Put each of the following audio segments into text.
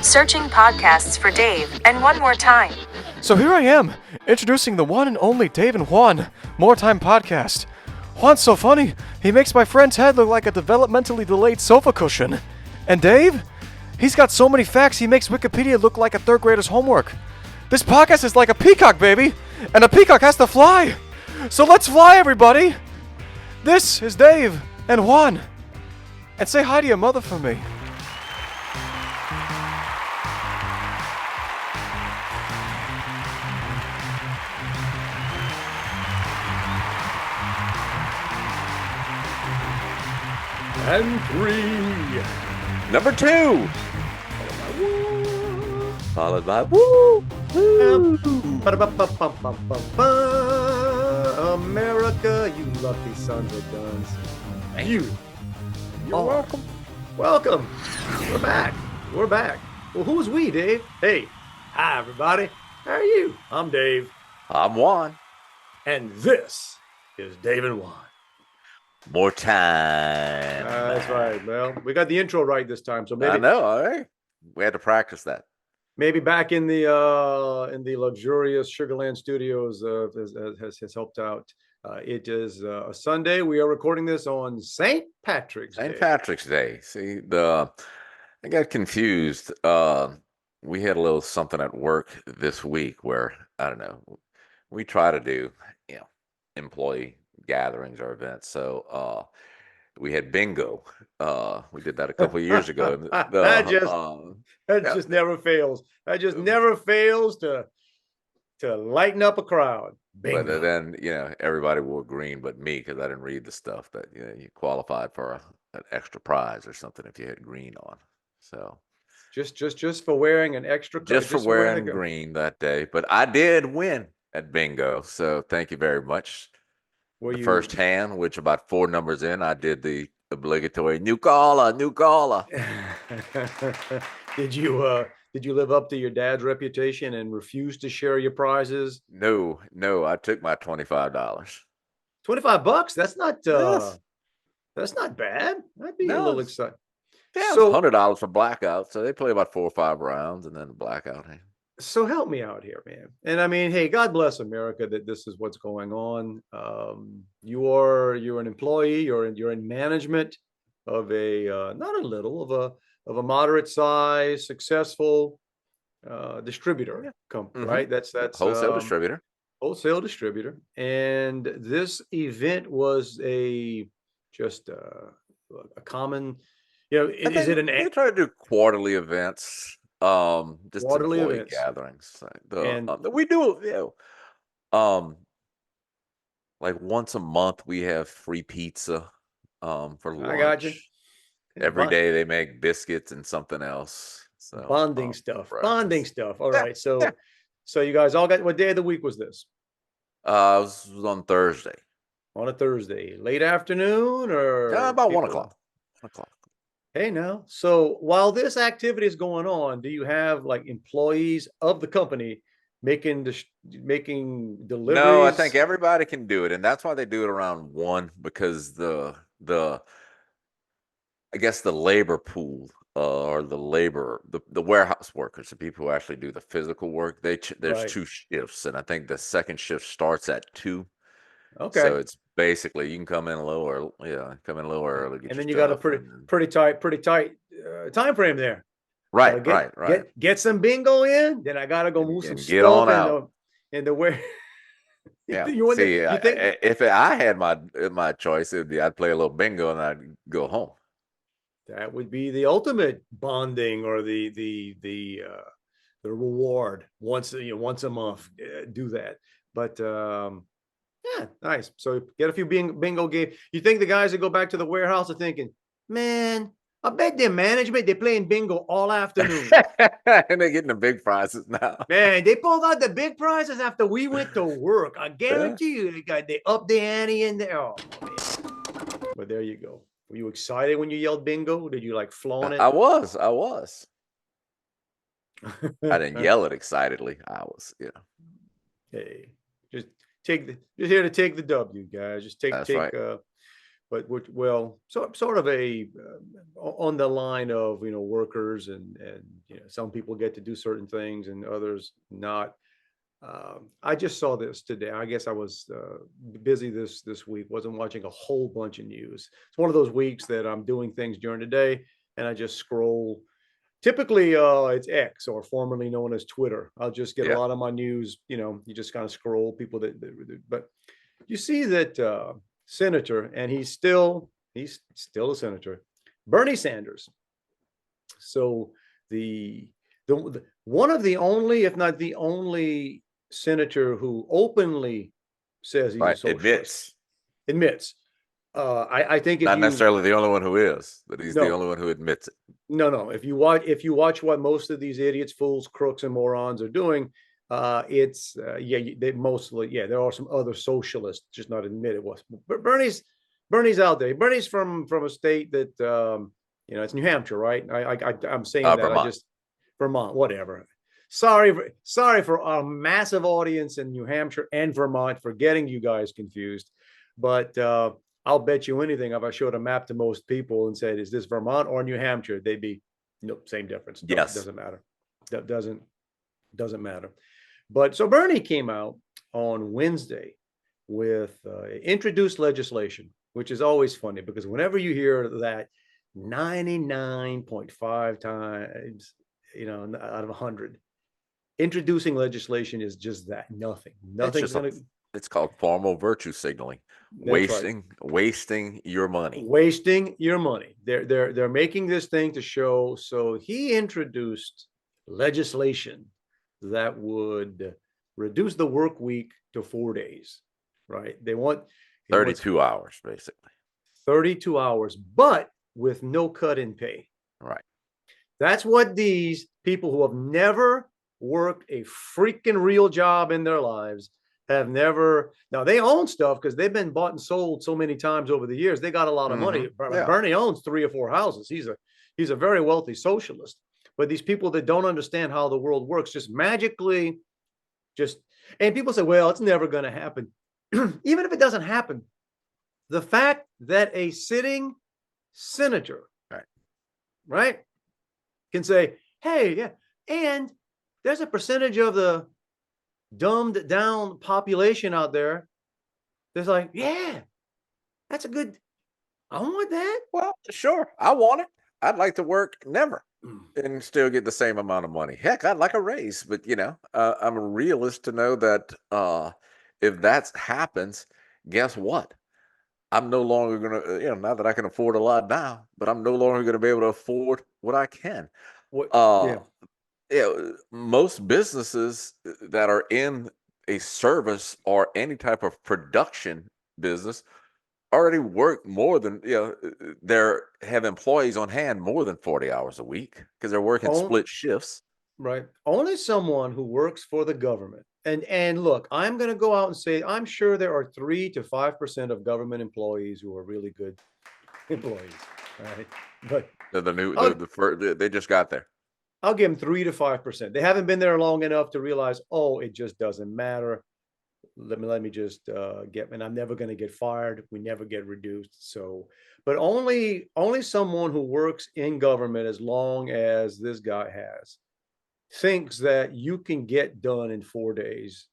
Searching podcasts for Dave, and one more time. So here I am, introducing the one and only Dave and Juan, More Time Podcast. Juan's so funny, he makes my friend's head look like a developmentally delayed sofa cushion. And Dave? He's got so many facts he makes Wikipedia look like a third grader's homework. This podcast is like a peacock, baby, and a peacock has to fly. So let's fly, everybody! This is Dave and Juan. And say hi to your mother for me. And 3. Number 2. Followed by woo. America, you lucky sons of guns. You're welcome. Welcome. We're back. Well, who's we, Dave? Hey, hi, everybody. How are you? I'm Dave. I'm Juan. And this is Dave and Juan. More time. That's right. Well, we got the intro right this time, so maybe I know. All right. We had to practice that. maybe back in the luxurious Sugarland Studios has helped out. It is a Sunday. We are recording this on St. Patrick's Day. St. Patrick's Day. See, I got confused. We had a little something at work this week where, I don't know, we try to do, employee gatherings or events. So we had bingo. We did that a couple of years ago. That just never fails. That just never fails to lighten up a crowd. Bingo. But then, everybody wore green but me because I didn't read the stuff that you qualified for an extra prize or something if you had green on. So just for wearing an extra just for wearing green that day. But I did win at bingo. So thank you very much. First hand, which about 4 numbers in, I did the obligatory new caller. Did you live up to your dad's reputation and refuse to share your prizes? No, I took my $25. $25? That's not Yes. that's not bad. I'd be a little excited. Yeah, So- it's $100 for blackout. So they play about 4 or 5 rounds and then the blackout. So help me out here, man. And I mean, hey, God bless America that this is what's going on. You're an employee, you're in management of a not a little of a moderate size, successful distributor company, right? That's Wholesale distributor. Wholesale distributor. And this event was just a common, is it an We try to do quarterly events. Just Quarterly employee events. gatherings. And- We do, like once a month we have free pizza for lunch. I got you. Every day they make biscuits and something else. So Bonding stuff. breakfast. Bonding stuff. All Yeah, right. So yeah. so you guys all got, what day of the week was this? It was on Thursday. On a Thursday, late afternoon or About 1 people- o'clock. 1 o'clock. Hey now. So while this activity is going on, do you have like employees of the company making deliveries? No, I think everybody can do it, and that's why they do it around 1, because the I guess the labor pool or the warehouse workers, the people who actually do the physical work, there's Right. 2 shifts, and I think the second shift starts at 2. Okay. So it's basically you can come in a little early. Yeah, come in a little early. Get And your then you got a stuff, pretty tight time frame there. right, Gotta right. Get some bingo in. Then I gotta go And- move some and stuff get on out. in the where. Yeah. You See, think if I had my choice, it'd be I'd play a little bingo and I'd go home. that would be the ultimate bonding or the reward once a month. Do that, but yeah, nice. So get a few bingo games. You think the guys that go back to the warehouse are thinking, man, I bet their management they're playing bingo all afternoon. And they're getting the big prizes now. Man, they pulled out the big prizes after we went to work. I guarantee you, they upped the ante in there. Oh, man. But there you go. Were you excited when you yelled bingo? Did you like flaunt it? I was. I didn't yell it excitedly. I was, Hey, just here to take the W, guys. Just take That's right. but which, well, sort of a on the line of, workers, and some people get to do certain things and others not. I just saw this today. I guess I was busy this week. Wasn't watching a whole bunch of news. It's one of those weeks that I'm doing things during the day and I just scroll. Typically, it's X, or formerly known as Twitter. I'll just get a Yeah. lot of my news. You just kind of scroll people but you see that senator, and he's still a senator, Bernie Sanders. So the one of the only, if not the only, senator who openly says he's a Right. socialist, admits. I think if Not you necessarily the only one who is, but he's the no, only one who admits it. no, if you watch what most of these idiots, fools, crooks, and morons are doing, it's they mostly, there are some other socialists, just not admit it was. But Bernie's out there. Bernie's from a state that it's New Hampshire, right? I'm saying that I Vermont. just Vermont, whatever. Sorry for our massive audience in New Hampshire and Vermont for getting you guys confused, but I'll bet you anything, if I showed a map to most people and said, "Is this Vermont or New Hampshire?" They'd be, nope, same difference. Yes. Doesn't matter. That doesn't matter. But so Bernie came out on Wednesday with introduced legislation, which is always funny because whenever you hear that 99.5 times, out of 100, introducing legislation is just that. Nothing's going to. It's called formal virtue signaling. Wasting your money. Wasting your money. They're making this thing to show. So he introduced legislation that would reduce the work week to 4 days. Right? They want 32 hours, basically. 32 hours, but with no cut in pay. Right. That's what these people who have never worked a freaking real job in their lives have never. Now they own stuff because they've been bought and sold so many times over the years. They got a lot of money. Yeah. Bernie owns 3 or 4 houses. He's a very wealthy socialist. But these people that don't understand how the world works just magically and people say, well, it's never going to happen. Even if it doesn't happen, the fact that a sitting senator, right, can say, hey, yeah, and there's a percentage of the dumbed down population out there that's like, yeah, that's a good, I want that. Well, sure, I want it. I'd like to work never and still get the same amount of money. Heck, I'd like a raise, but I'm a realist to know that if that happens, guess what? I'm no longer going to, not that I can afford a lot now, but I'm no longer going to be able to afford what I can. Most businesses that are in a service or any type of production business already work more than, they have employees on hand more than 40 hours a week because they're working split shifts. Right. Only someone who works for the government. And look, I'm going to go out and say, I'm sure there are 3 to 5% of government employees who are really good employees. Right. But they just got there. I'll give them 3 to 5%. They haven't been there long enough to realize, oh, it just doesn't matter. Let me just and I'm never going to get fired. We never get reduced. So, but only someone who works in government, as long as this guy has, thinks that you can get done in 4 days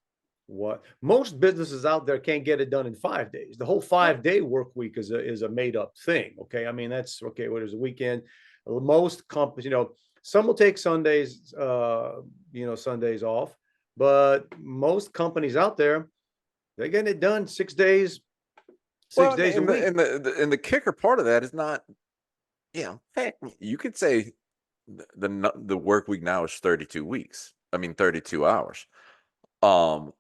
what most businesses out there can't get it done in 5 days. The whole 5-day work week is a made up thing. Okay. I mean, that's okay. Well, there's a weekend. Most companies, some will take Sundays, Sundays off, but most companies out there, they're getting it done 6 days, 6 days a week. And the kicker part of that is not, heck, you could say the work week now is 32 weeks. I mean, 32 hours. The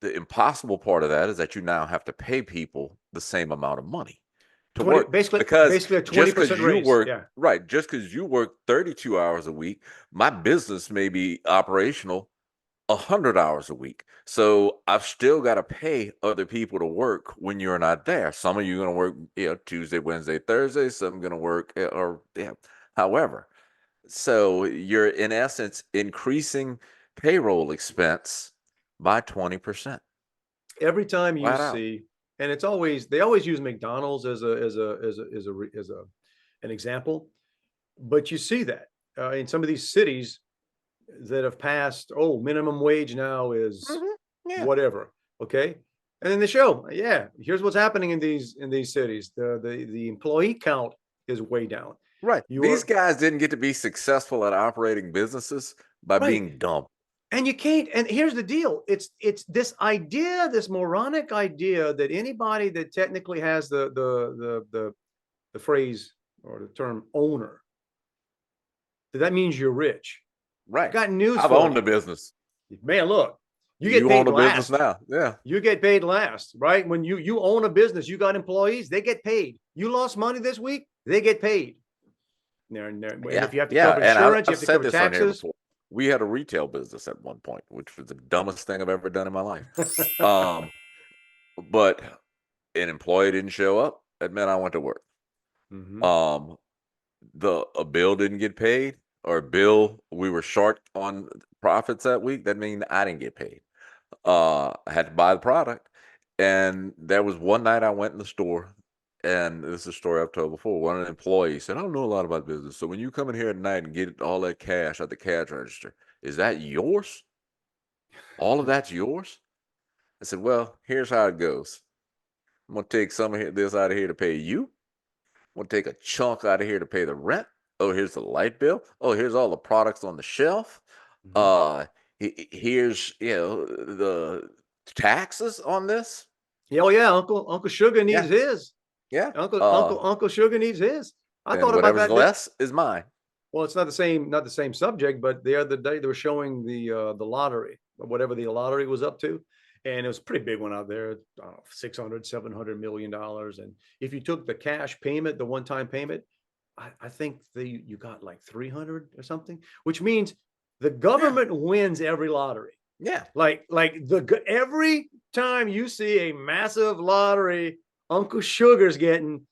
impossible part of that is that you now have to pay people the same amount of money to work, basically a 20% raise. Right, just because you work 32 hours a week, my business may be operational 100 hours a week, so I've still got to pay other people to work when you're not there. Some of you are going to work Tuesday, Wednesday, Thursday. Some going to work however. So you're in essence increasing payroll expense by 20%. Every time you see and they always use McDonald's as an example, but you see that in some of these cities that have passed. Oh, minimum wage now is Yeah. whatever. Okay, and then they show, yeah, here's what's happening in these cities. The employee count is way down. Right. These You're guys didn't get to be successful at operating businesses by right. being dumb. And you can't, and here's the deal. It's this idea, this moronic idea that anybody that technically has the phrase or the term owner, that means you're rich. I Right. got news I've for owned you. a business. Man, look, you get You paid own a business last. now. Yeah. You get paid last, right? When you own a business, you got employees, they get paid. You lost money this week, they get paid. And Yeah. if you have to Yeah. cover And insurance, you I've have to said cover this on here taxes. before. We had a retail business at one point, which was the dumbest thing I've ever done in my life. Um, but an employee didn't show up. That meant I went to work. Mhm. Um, a bill didn't get paid, or a bill we were short on profits that week. That means I didn't get paid. I had to buy the product, and there was one night I went in the store, and this is a story I've told before. One of the employees said, "I don't know a lot about business, so when you come in here at night and get all that cash at the cash register, is that yours? All of that's yours?" I said, "Well, here's how it goes. I'm gonna take some of this out of here to pay you. I'm gonna take a chunk out of here to pay the rent. Oh, here's the light bill. Oh, here's all the products on the shelf. Mhm. Uh, here's the taxes on this. Yeah, oh yeah, Uncle Sugar needs Yeah, his. yeah. Uncle Sugar needs his. I And thought about whatever's that. less is mine. Well, it's not the same subject, but the other day they were showing the lottery, whatever the lottery was up to, and it was a pretty big one out there. I don't know, 600, $700 million. And if you took the cash payment, the one-time payment, I think you got like 300 or something, which means the Yeah, government wins every lottery. yeah, Every time you see a massive lottery, Uncle Sugar's getting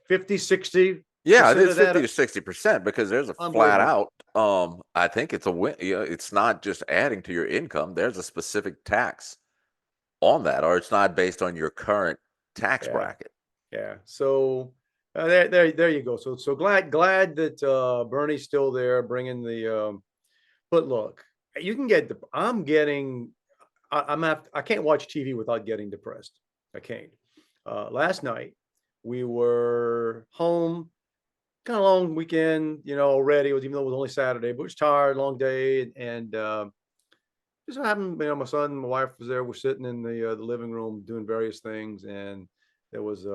50, 60 yeah. It percent is of 50 that. to 60% because there's a flat Unbelievable. out. I think it's a win. It's not just adding to your income. There's a specific tax on that, or it's not based on your current tax Yeah. bracket. Yeah. So there you go. So glad that Bernie's still there, bringing the. But look, you can get the. I'm getting. I can't watch TV without getting depressed. I can't. Last night we were home, kind of long weekend, already. It was, even though it was only Saturday, but it was tired, long day, and just happened. My son, and my wife was there. We're sitting in the living room doing various things, and there was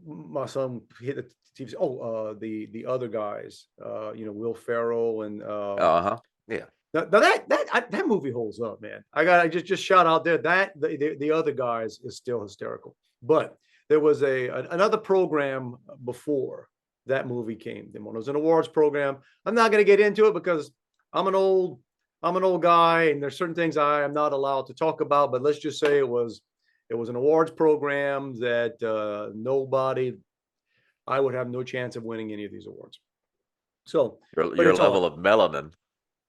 my son hit the TV. Oh, the other guys, Will Ferrell and Uh-huh. Yeah. now that movie holds up, man. I just shout out there that the other guys is still hysterical. But there was another program before that movie came. Then when it was an awards program, I'm not going to get into it because I'm an old I'm an old guy, and there's certain things I am not allowed to talk about. But let's just say it was an awards program that nobody I would have no chance of winning any of these awards. So, but Your it's on. level of melanin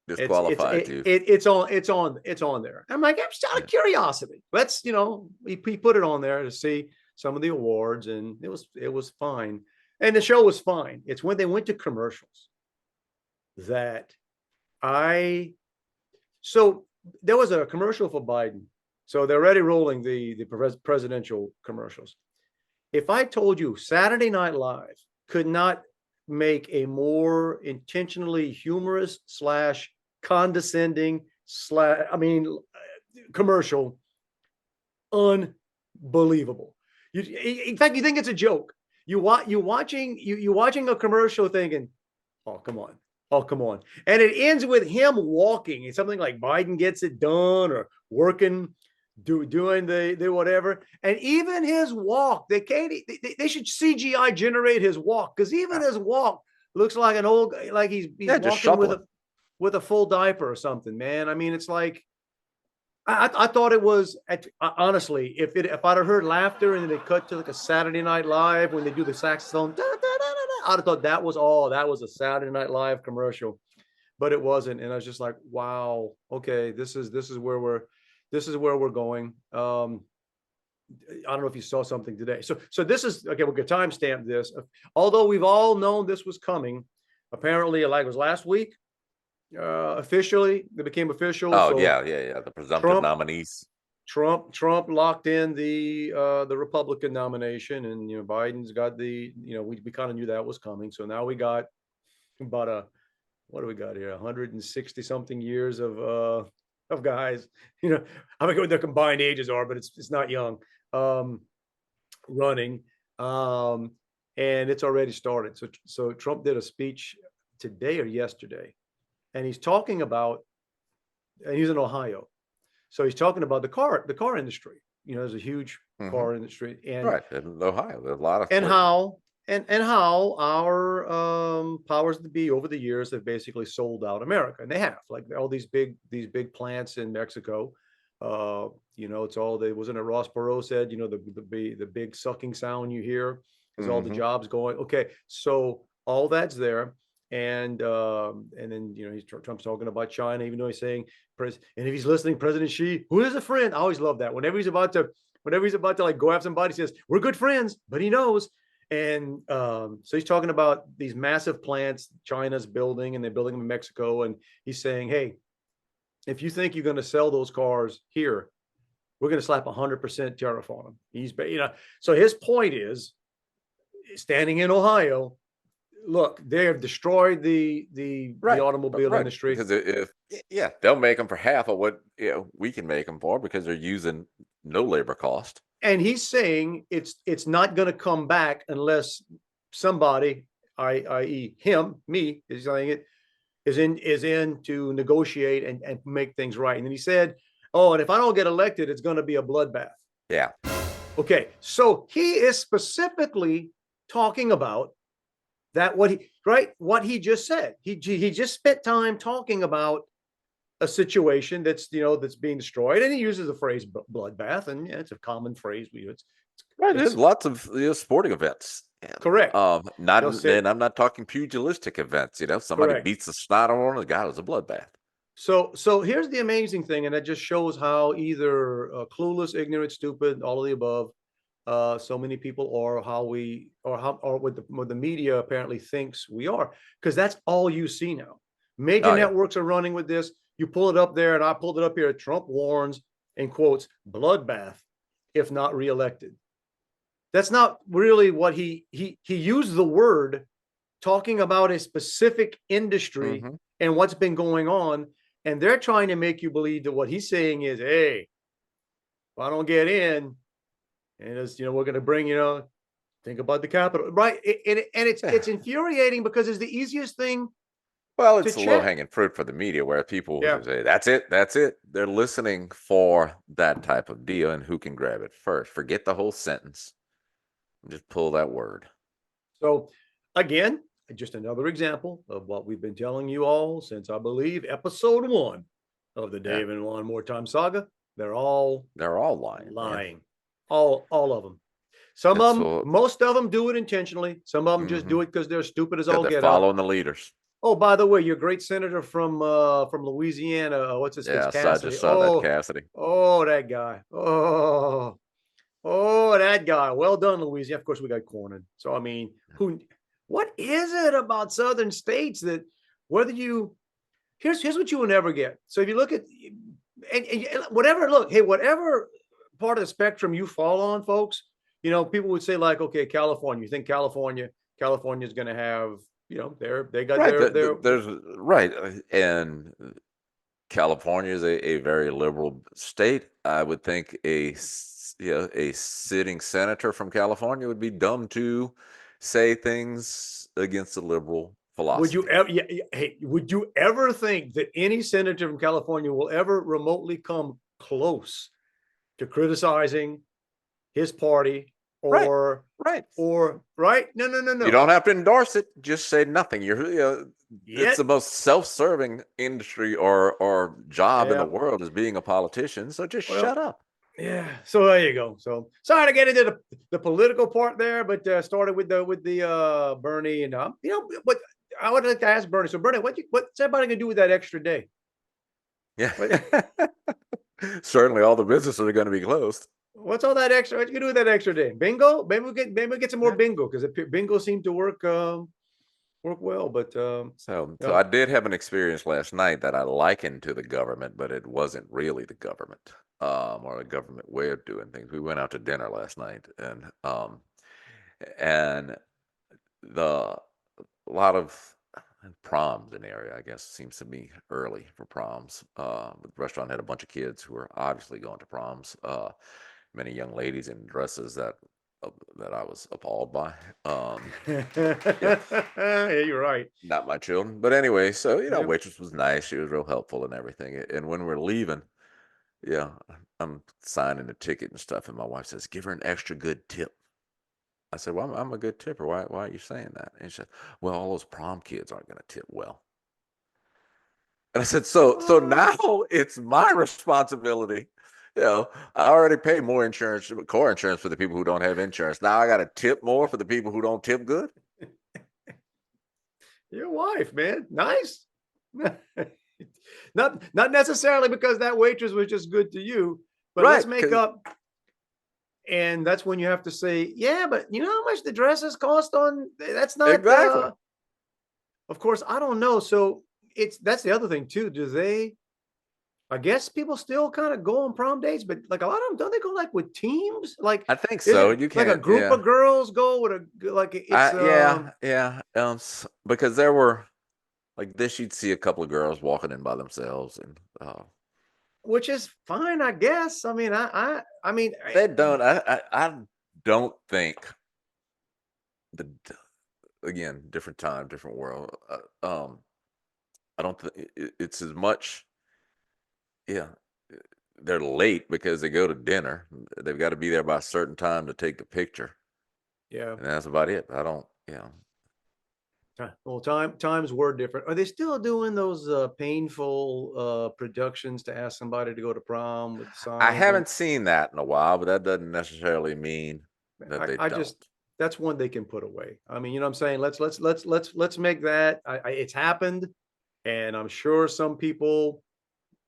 disqualified you. It's on there. I'm like, I'm just out of Yeah. curiosity. Let's, he put it on there to see some of the awards, and it was fine. And the show was fine. It's when they went to commercials that I so there was a commercial for Biden. So they're already rolling the presidential commercials. If I told you Saturday Night Live could not make a more intentionally humorous slash condescending slash, commercial, unbelievable. In fact, you think it's a joke. You watching a commercial thinking, oh come on, oh come on, and it ends with him walking. It's something like Biden gets it done or working doing the whatever, and even his walk, they can't. They should CGI generate his walk, because even his walk looks like an old, like he's Yeah, just walking shuffling. with a full diaper or something. Man, it's like I thought it was honestly, if I'd have heard laughter and then they cut to like a Saturday Night Live when they do the saxophone, I'd have thought that was a Saturday Night Live commercial, but it wasn't, and I was just like, wow, okay, this is where we're going. I don't know if you saw something today. So this is okay. We could timestamp this. Although we've all known this was coming, apparently, like it was last week, officially, it became official. Oh So yeah. The presumptive Trump nominees. Trump locked in the Republican nomination, and Biden's got the we kind of knew that was coming. So now we got about what do we got here? 160 something years of guys. I don't know what their combined ages are, but it's not young. Running, and it's already started. So Trump did a speech today or yesterday, and he's talking about, and he's in Ohio, so he's talking about the car industry. There's a huge car industry, and Right. In Ohio, there's a lot of and how our powers that be over the years have basically sold out America, and they have, like, all these big plants in Mexico. It's all they wasn't it Ross Perot said, the big sucking sound you hear is all the jobs going. Okay, so all that's there. And then Trump's talking about China, even though he's saying and if he's listening, President Xi, who is a friend. I always love that. Whenever he's about to like go after somebody, he says, we're good friends, but he knows. And so he's talking about these massive plants China's building, and they're building them in Mexico. And he's saying, hey, if you think you're going to sell those cars here, we're going to slap 100% tariff on them. So his point is, standing in Ohio, look, they have destroyed the automobile industry. Because they'll make them for half of what we can make them for, because they're using no labor cost. And he's saying it's not going to come back unless somebody, i.e. me, is saying it, is in to negotiate and make things right. And then he said, oh, and if I don't get elected, it's going to be a bloodbath. Yeah. Okay. So he is specifically talking about that, what he just said. He just spent time talking about a situation that's being destroyed, and he uses the phrase bloodbath, and it's a common phrase we use. There's lots of sporting events. Correct. I'm not talking pugilistic events. Somebody Correct. beats the snot on a guy. It was a bloodbath. So here's the amazing thing, and that just shows how either clueless, ignorant, stupid, all of the above, so many people are, or what the media apparently thinks we are, because that's all you see now. Major networks are running with this. You pull it up there, and I pulled it up here. Trump warns, in quotes, bloodbath if not reelected. That's not really what he used the word, talking about a specific industry and what's been going on. And they're trying to make you believe that what he's saying is, hey, if I don't get in, and it's, we're going to bring, think about the Capitol, right? It's infuriating, because it's the easiest thing. Well, it's the low-hanging fruit for the media, where people say, that's it. They're listening for that type of deal, and who can grab it first. Forget the whole sentence. Just pull that word. So, again, just another example of what we've been telling you all since, I believe, episode 1 of the Dave and Juan More Time saga. They're all lying. Lying. All of them. Most of them do it intentionally. Some of them just do it because they're stupid as all get out. They're following the leaders. Oh, by the way, your great senator from Louisiana, what's his name? Cassidy. I just saw that, Cassidy. Oh, that guy. Oh, that guy. Well done, Louisiana. Of course, we got Cornyn. So, I mean, what is it about southern states that here's what you will never get. So if you look at, and whatever part of the spectrum you fall on, folks, people would say, like, okay, California, you think California's going to have, and California is a very liberal state. I would think a sitting senator from California would be dumb to say things against the liberal philosophy. Would you ever think that any senator from California will ever remotely come close to criticizing his party? No. You don't have to endorse it. Just say nothing. It's the most self-serving industry or job in the world, is being a politician. So just shut up. Yeah. So there you go. So sorry to get into the political part there, but started with the Bernie, and what I would like to ask Bernie. So Bernie, what's everybody gonna do with that extra day? Yeah. Certainly all the businesses are going to be closed. What's all that extra? What you can do with that extra day? Bingo? Maybe we get some more Yeah. bingo because bingo seemed to work well. But So yeah. I did have an experience last night that I likened to the government, but it wasn't really the government, or a government way of doing things. We went out to dinner last night, and the a lot of proms in the area, I guess, seems to be early for proms. The restaurant had a bunch of kids who were obviously going to proms. Many young ladies in dresses that I was appalled by. Yeah, Yeah, you're right. not my children, but anyway. So Yeah. waitress was nice. She was real helpful and everything. And when we're leaving, yeah, I'm signing the ticket and stuff, and my wife says, "Give her an extra good tip." I said, "Well, I'm a good tipper. Why are you saying that?" And she said, "Well, all those prom kids aren't going to tip well." And I said, "So now it's my responsibility. I already pay more insurance, car insurance for the people who don't have insurance. Now I got to tip more for the people who don't tip good." Your wife, man, nice. Not necessarily because that waitress was just good to you, but let's Right? make up. And that's when you have to say, yeah, but you know how much the dresses cost on that's not Exactly. of course, I don't know. So that's the other thing too. Do they I guess people still kind of go on prom dates, but like a lot of them, don't they go like with teams? Like, I think is so. it You like a can't. group Yeah. of girls go with like it's Yeah. Because there were like this, you'd see a couple of girls walking in by themselves, and which is fine, I guess. I mean, I mean, they don't. I don't think the again, different time, different world. I don't think it's as much. Yeah, uh, they're late because they go to dinner. They've got to be there by a certain time to take the picture, yeah. and that's about it. I don't. Well, times were different. Are they still doing those painful productions to ask somebody to go to prom with I signs? haven't seen that in a while, but that doesn't necessarily mean that they I don't. just that's one they can put away. I mean, you know what I'm saying? Let's make that. It's happened, and I'm sure some people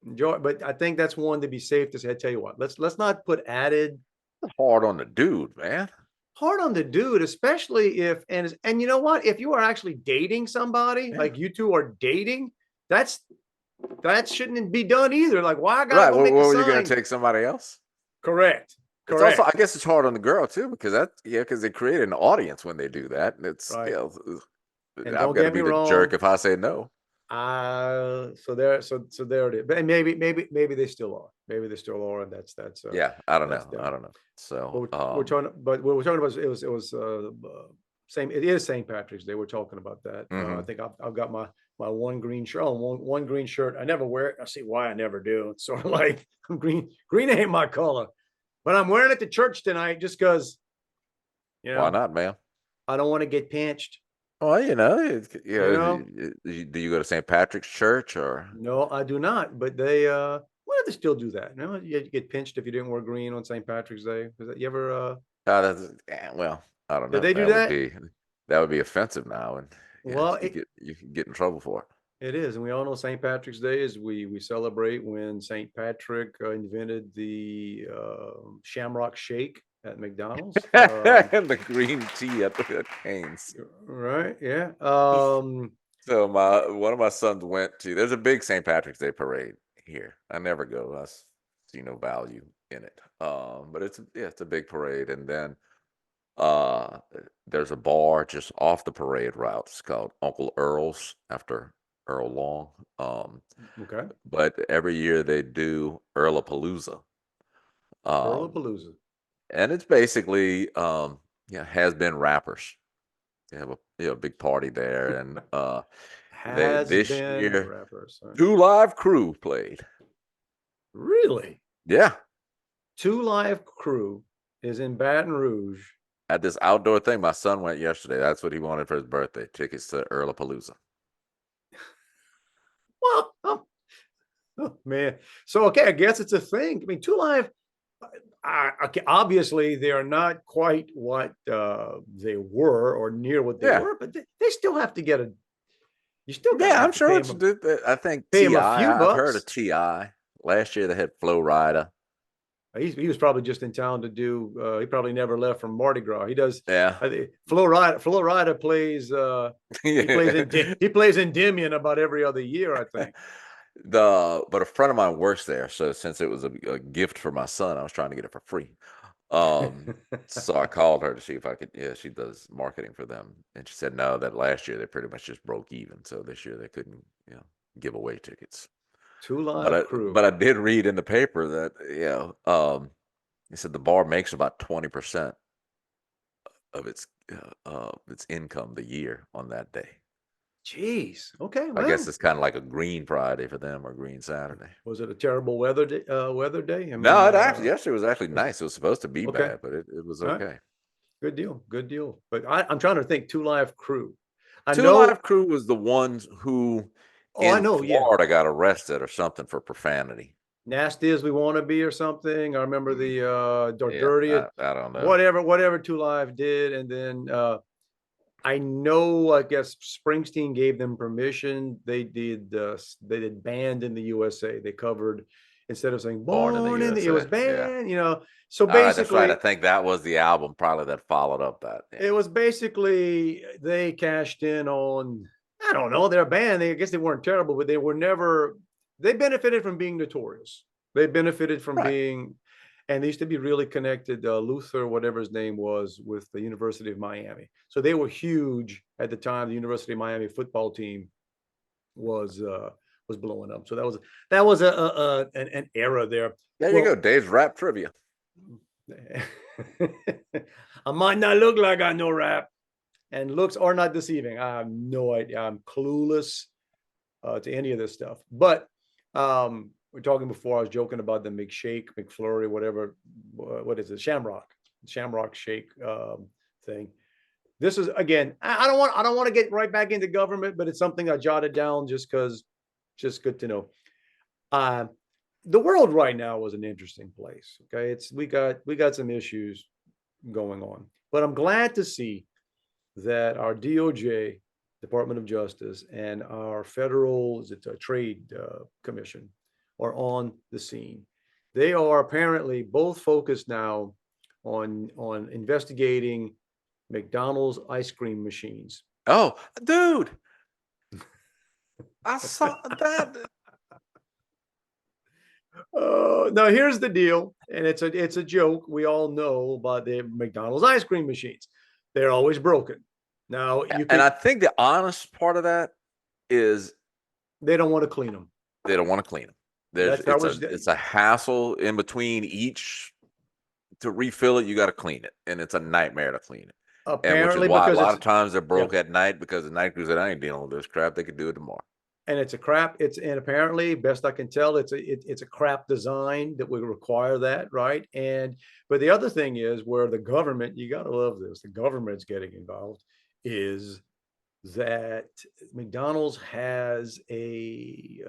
enjoy, but I think that's one to be safe to say. I tell you what, let's not put added Hard on the dude, man. hard on the dude, especially if and you know what? If you are actually dating somebody, Yeah. like you two are dating, that's that shouldn't be done either. Like, why I gotta Right. go What, make a what were you going sign? to take somebody else? Correct. It's also, I Correct. guess, it's hard on the girl too because because they create an audience when they do that, and it's Right. And I've don't got to get me be the jerk wrong. if I say no. So there it is. But maybe they still are. Maybe they still are, and Yeah, I don't that's know. I them. don't know. But So, what we're talking about it was same. It is St. Patrick's Day. We're talking about that. I mhm. think I've got my one green shirt. Oh, one green shirt. I never wear it. I see why I never do. It's sort of like I'm green. Green ain't my color, but I'm wearing it to church tonight just because you Why know not, man? I don't want to get pinched. Well, You know, do you go to St. Patrick's Church or? no, I do not. But they why do they still do that? No, you get pinched if you didn't wear green on St. Patrick's Day. You ever Well, I don't did know. they do that? That would be offensive now, and Well, you could get in trouble for it. it is, and we all know St. Patrick's Day is we celebrate when St. Patrick invented the Shamrock Shake at McDonald's. And the green tea at Cane's. Right? Yeah. So my one of my sons went to. There's a big St. Patrick's Day parade here. I never go. See no value in it. But it's a big parade, and then uh, there's a bar just off the parade route. It's called Uncle Earls after Earl Long. Okay. But every year they do Earlapalooza. Um, Palooza and it's basically has been rappers. They have a big party there, and has this been year rappers. Huh? 2 Live Crew played. Really? Yeah, 2 Live Crew is in Baton Rouge. at this outdoor thing. My son went yesterday. That's what he wanted for his birthday, tickets to Earlapalooza. Well, oh, man. So okay, I guess it's a thing. I mean, 2 Live. Okay, obviously they are not quite what they were or near what they Yeah, were, but they still have to get a. You still got to yeah, I'm have to sure it's. I think pay Ti. him a few I've heard bucks. of Ti. Last year they had Flo Rida. He was probably just in town to do. He probably never left from Mardi Gras. He does. Yeah. I think Florida plays. He plays Endymion about every other year, I think. But a friend of mine works there, so since it was a gift for my son, I was trying to get it for free. So I called her to see if I could. Yeah, she does marketing for them, and she said no. That last year they pretty much just broke even, so this year they couldn't, give away tickets. Two But Live Crew. I did read in the paper that they said the bar makes about 20% of its income the year on that day. Jeez. Okay. I Well, guess it's kind of like a Green Friday for them or Green Saturday. was it a terrible weather day? Weather day? I No, mean, it actually yesterday was actually nice. It was supposed to be okay. bad, but it was All right. okay. Good deal. Good deal. But I'm trying to think. Two Live Crew. I Two know. Live Crew was the ones who Oh, I in know. Yeah. Florida got arrested or something for profanity. Nasty as we want to be or something. I remember the or Yeah, dirty, I don't know. whatever Two Live did, and then I know. I guess Springsteen gave them permission. They did banned in the USA. They covered instead of saying Born in the born in the, it was USA. Yeah. banned. So All right, that's right. basically, I think that was the album probably that followed up that. it Yeah. was basically they cashed in on. I don't know. They're banned. I guess they weren't terrible, but they were never. They benefited from being notorious. They benefited from Right. being, and they used to be really connected. Luther, whatever his name was, with the University of Miami. So they were huge at the time. The University of Miami football team was blowing up. So that was an era there. There you go. Dave's rap trivia. I might not look like I know rap, and looks are not deceiving. I have no idea. I'm clueless to any of this stuff. But we're talking before. I was joking about the McShake, McFlurry, whatever. What is it? Shamrock Shake thing. This is again. I don't want to get right back into government, but it's something I jotted down just because. Just good to know. The world right now was an interesting place. Okay, we got some issues going on, but I'm glad to see that our DOJ, Department of Justice, and our federal trade commission are on the scene. They are apparently both focused now on investigating McDonald's ice cream machines. Oh, dude, I saw that. Now here's the deal, and it's a joke. We all know about the McDonald's ice cream machines. They're always broken. Now And I think the honest part of that is they don't want to clean them. they don't want to clean them. It's a hassle in between each to refill it. You got to clean it, and it's a nightmare to clean it. Apparently, and which is why a because lot of times they're broke at night because the night crews that I ain't dealing with this crap. They could do it tomorrow. And it's a crap. And apparently, best I can tell, it's a crap design that would require that, right? But the other thing is where the government, you got to love this, the government's getting involved, is that McDonald's has the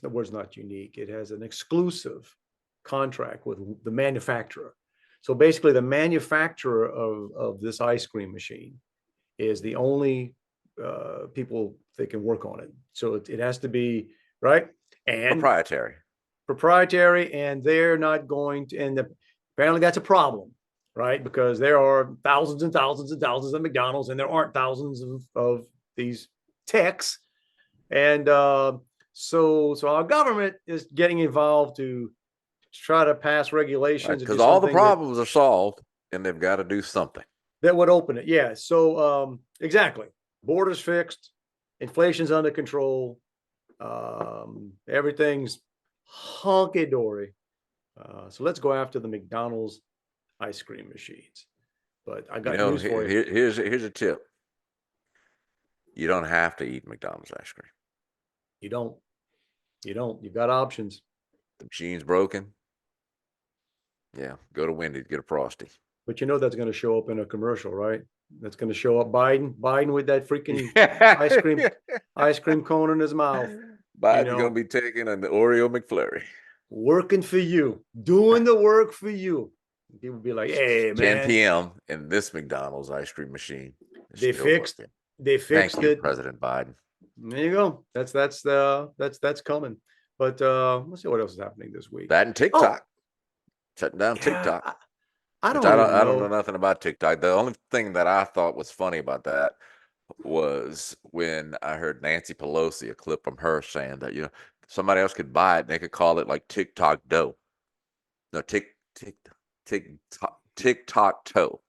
word's not unique. It has an exclusive contract with the manufacturer. So basically, the manufacturer of this ice cream machine is the only people that can work on it. So it has to be right and proprietary, and they're not going to. And apparently, that's a problem, right? Because there are thousands and thousands and thousands of McDonald's, and there aren't thousands of these techs. And so our government is getting involved to try to pass regulations because all the problems are solved, and they've got to do something that would open it. Yeah. So exactly, borders fixed, inflation's under control, everything's honky dory. So let's go after the McDonald's ice cream machines. But I got news for you. Here's a tip. You don't have to eat McDonald's ice cream. You don't. You've got options. The machine's broken. Yeah, go to Wendy's, get a Frosty. But that's going to show up in a commercial, right? That's going to show up Biden with that freaking ice cream cone in his mouth. Biden's going to be taking an Oreo McFlurry. Working for you, doing the work for you. People be like, "Hey, man." 10 p.m. in this McDonald's ice cream machine. They fixed it. Thank you, President Biden. There you go. That's coming. But let's see what else is happening this week. That and TikTok. shutting down Yeah, TikTok. I Which don't even I don't know know. nothing about TikTok. The only thing that I thought was funny about that was when I heard Nancy Pelosi, a clip from her saying that, somebody else could buy it and they could call it like TikTok dough. No, TikTok toe.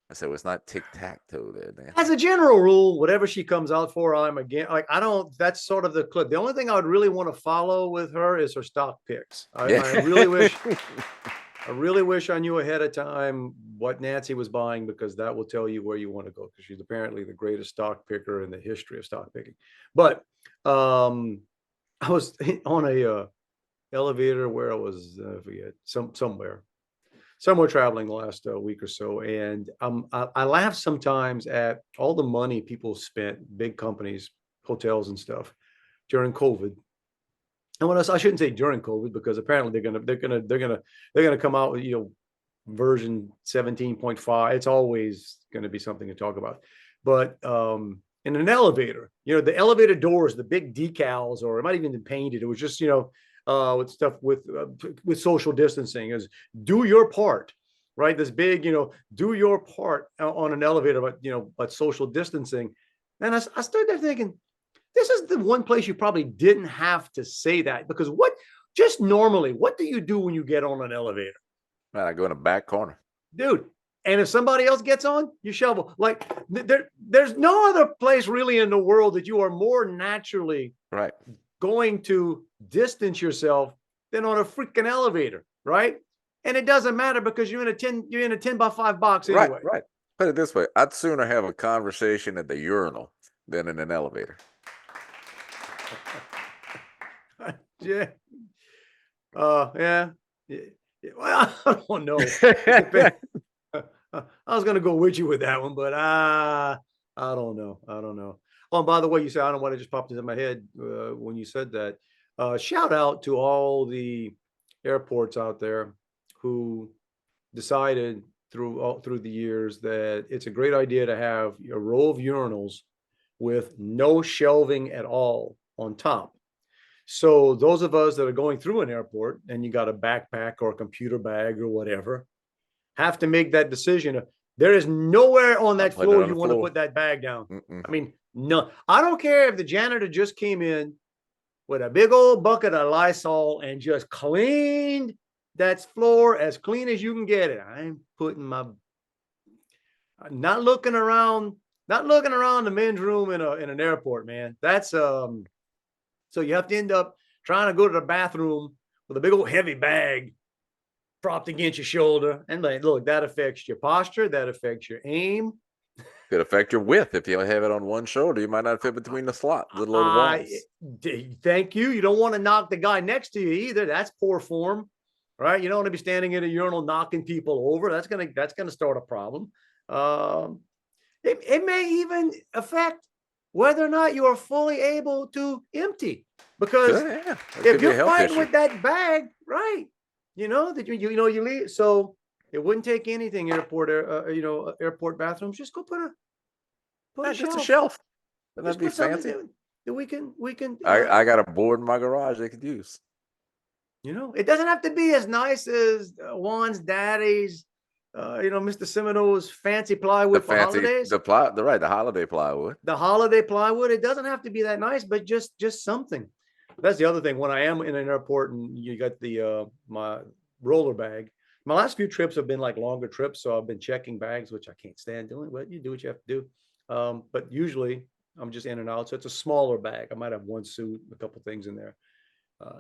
I said, well, it's not tic tac toe there, As Nancy. a general rule, whatever she comes out for, I'm again. Like I don't. That's sort of the clip. The only thing I would really want to follow with her is her stock picks. Yeah. I really wish. I really wish I knew ahead of time what Nancy was buying, because that will tell you where you want to go, because she's apparently the greatest stock picker in the history of stock picking. But I was on a elevator where I was, I forget, somewhere traveling the last week or so, and I laugh sometimes at all the money people spent, big companies, hotels and stuff, during COVID. And when I shouldn't say during COVID, because apparently they're gonna come out with version 17.5. It's always going to be something to talk about. But in an elevator, the elevator doors, the big decals, or it might even be painted. It was just with stuff with social distancing, is do your part, right? This big, do your part on an elevator, but social distancing. And I stood there thinking, this is the one place you probably didn't have to say that, because just normally, what do you do when you get on an elevator? Man, I go in the back corner. Dude, and if somebody else gets on, you shovel. Like there's no other place really in the world that you are more naturally Right. going to distance yourself than on a freaking elevator, right? And it doesn't matter, because you're in a 10 by 5 box anyway. Right. Put it this way, I'd sooner have a conversation at the urinal than in an elevator. Yeah. Yeah. Well, I don't know. I was gonna go with you with that one, but I don't know. Oh, and by the way, you said, I don't know what, it just popped into my head when you said that. Shout out to all the airports out there who decided through the years that it's a great idea to have a row of urinals with no shelving at all on top. So those of us that are going through an airport and you got a backpack or a computer bag or whatever, have to make that decision. There is nowhere on that floor you want to put that bag down. Mm-mm. I mean, no, I don't care if the janitor just came in with a big old bucket of Lysol and just cleaned that floor as clean as you can get it. I'm not looking around the men's room in an airport, man. That's so you have to end up trying to go to the bathroom with a big old heavy bag propped against your shoulder. And look, that affects your posture. That affects your aim. Could affect your width. If you have it on one shoulder, you might not fit between the little walls. Thank you. You don't want to knock the guy next to you either. That's poor form, right? You don't want to be standing in a urinal knocking people over. That's gonna start a problem. It may even affect whether or not you are fully able to empty, because if you're fighting with that bag, right? That you leave. So it wouldn't take anything. Airport bathrooms. Just go put a shelf. That'd be fancy. We can. I got a board in my garage they could use. It doesn't have to be as nice as Juan's daddy's. Mr. Semino's fancy plywood for holidays. The holiday plywood. The holiday plywood. It doesn't have to be that nice, but just something. That's the other thing. When I am in an airport and you got the my roller bag, my last few trips have been like longer trips, so I've been checking bags, which I can't stand doing. But you do what you have to do. But usually I'm just in and out, so it's a smaller bag. I might have one suit, a couple things in there.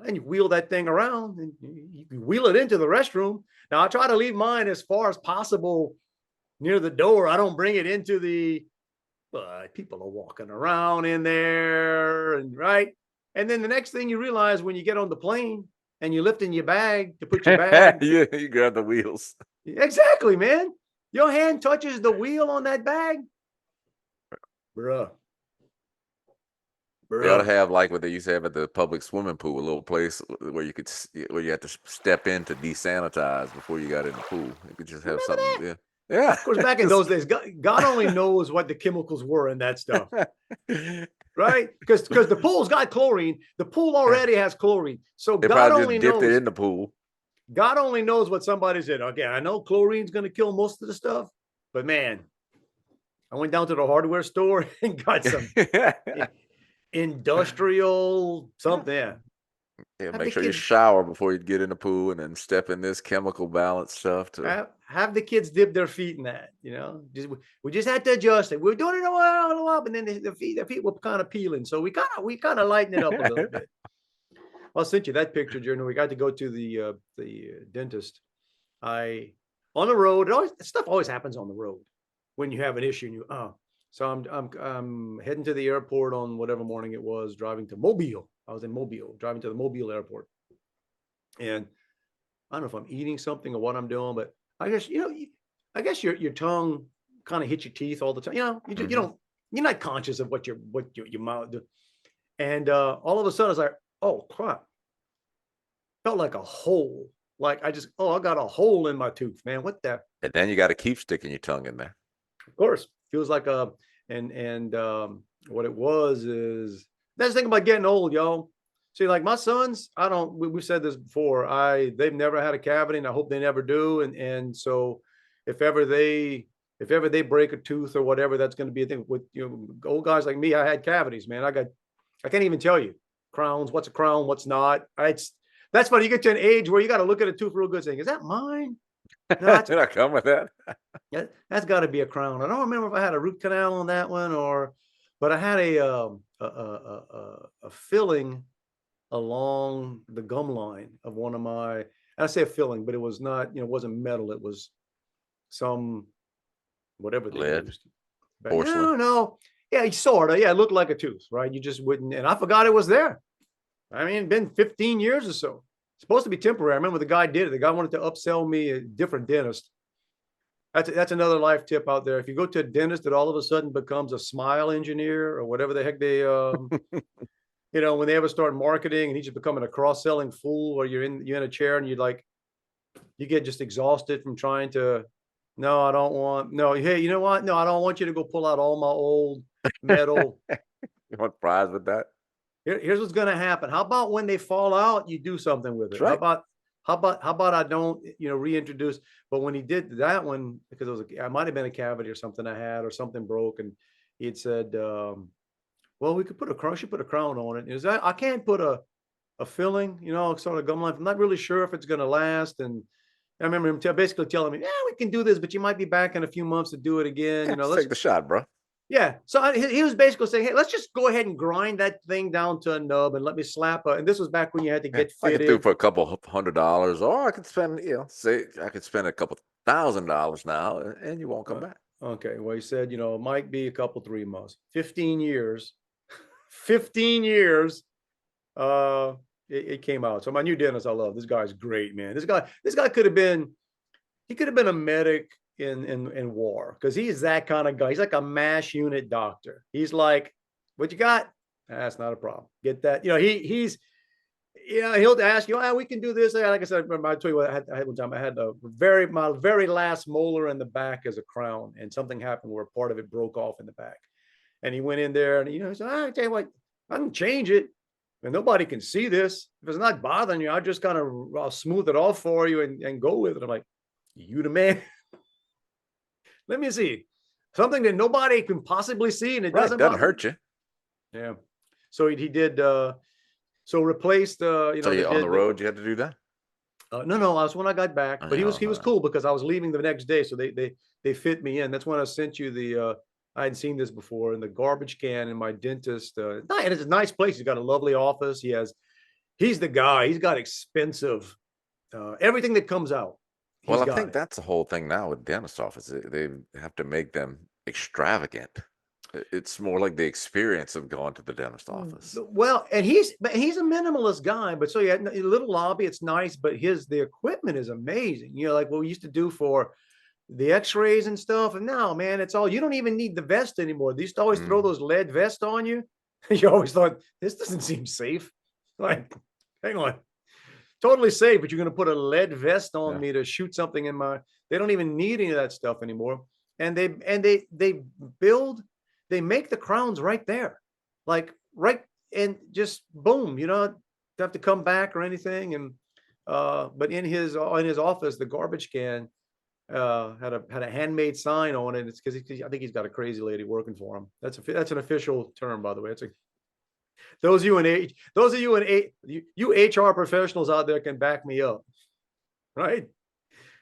And you wheel that thing around and you wheel it into the restroom. Now I try to leave mine as far as possible near the door. I don't bring it into but people are walking around in there, and right. And then the next thing you realize when you get on the plane and you're lifting your bag to put your bag. Yeah, you grab the wheels. Exactly, man. Your hand touches the wheel on that bag. Bruh. They ought to have like what they used to have at the public swimming pool, a little place where you had to step in to desanitize before you got in the pool. You could just have Remember something. that? Yeah. Of course, back in those days, God only knows what the chemicals were in that stuff, right? Because the pool's got chlorine. The pool already has chlorine, so They God probably only just dipped knows. it in the pool. God only knows what somebody said. Okay, I know chlorine's going to kill most of the stuff, but man, I went down to the hardware store and got some industrial something. Yeah. Yeah, Have make the sure you kids shower before you get in the pool and then step in this chemical balance stuff to have the kids dip their feet in that. We just had to adjust it. We were doing it a while, but then their feet were kind of peeling, so we kind of lightened it up a little bit. I'll send you that picture, Jordan. We got to go to the dentist. On the road. Stuff always happens on the road when you have an issue. And so I'm heading to the airport on whatever morning it was, driving to Mobile. I was in Mobile, driving to the Mobile airport, and I don't know if I'm eating something or what I'm doing, but I guess I guess your tongue kind of hits your teeth all the time. You're not conscious of what your mouth do. And all of a sudden, I was like, oh crap! Felt like a hole. Like I got a hole in my tooth, man. What the? and then you got to keep sticking your tongue in there. Of course, feels like what it was is that's the thing about getting old, y'all. See, like my sons, we've said this before. They've never had a cavity, and I hope they never do. And so if ever they break a tooth or whatever, that's going to be a thing with old guys like me. I had cavities, man. I can't even tell you crowns. What's a crown? What's not? That's funny. You get to an age where you got to look at a tooth real good, saying, "Is that mine?" No, Did I come with that? that's got to be a crown. I don't remember if I had a root canal on that one but I had a filling along the gum line of one of my. I say a filling, but it was not. It wasn't metal. It was some whatever they Lead, used. porcelain. No. Yeah, sort of. Yeah, it looked like a tooth, right? You just wouldn't. And I forgot it was there. I mean, it'd been 15 years or so. It's supposed to be temporary. I remember the guy did it. The guy wanted to upsell me a different dentist. That's another life tip out there. If you go to a dentist that all of a sudden becomes a smile engineer or whatever the heck they, when they ever start marketing and he's just becoming a cross-selling fool, or you're in a chair and you get just exhausted from trying to. No, I don't want. No, hey, you know what? No, I don't want you to go pull out all my old metal. You want fries with that? Here's what's going to happen. How about when they fall out, you do something with it? Right. How about I don't, reintroduce? But when he did that one, because it might have been a cavity or something I had, or something broke, and he had said, well, we could put a crown on it. Is that I can't put a filling, sort of gum line. I'm not really sure if it's going to last. And I remember him basically telling me, yeah, we can do this, but you might be back in a few months to do it again. Let's take the shot, bro. Yeah. So he was basically saying, hey, let's just go ahead and grind that thing down to a nub and let me slap and this was back when you had to get I fitted. could do for a couple $100, or I could spend, say I could spend a couple $1,000 now and you won't come back. Okay. Well, he said, it might be a couple, 3 months, 15 years, 15 years. It came out. So my new dentist, I love this guy's great, man. This guy could have been a medic in war, because he's that kind of guy. He's like a MASH unit doctor. He's like, what you got? That's not a problem. Get that. He's he'll ask you, we can do this. Like I said, remember I told you what I had one time. I had my very last molar in the back as a crown, and something happened where part of it broke off in the back. And he went in there and he said, I tell you what, I can change it. And nobody can see this. If it's not bothering you, I'll smooth it off for you and go with it. I'm like, you the man. Let me see something that nobody can possibly see, and it doesn't hurt you. Yeah. So he did. So replaced. So on the road, you had to do that. No, I was when I got back, but he was cool because I was leaving the next day, so they fit me in. That's when I sent you the. I hadn't seen this before in the garbage can in my dentist. And it's a nice place. He's got a lovely office. He's the guy. He's got expensive everything that comes out. Well, I think that's the whole thing now with dentist offices. They have to make them extravagant. It's more like the experience of going to the dentist office. Well, and he's a minimalist guy, but so a little lobby. It's nice, but the equipment is amazing. Like what we used to do for the X-rays and stuff. And now, man, it's all, you don't even need the vest anymore. They used to always throw those lead vests on you. You always thought, this doesn't seem safe. Like, hang on. Totally safe, but you're going to put a lead vest on me to shoot something in my. They don't even need any of that stuff anymore. And they make the crowns right there, like right, and just boom. You don't have to come back or anything. And But in his office, the garbage can had a handmade sign on it. It's because I think he's got a crazy lady working for him. That's an official term, by the way. It's a those of you you HR professionals out there can back me up, right?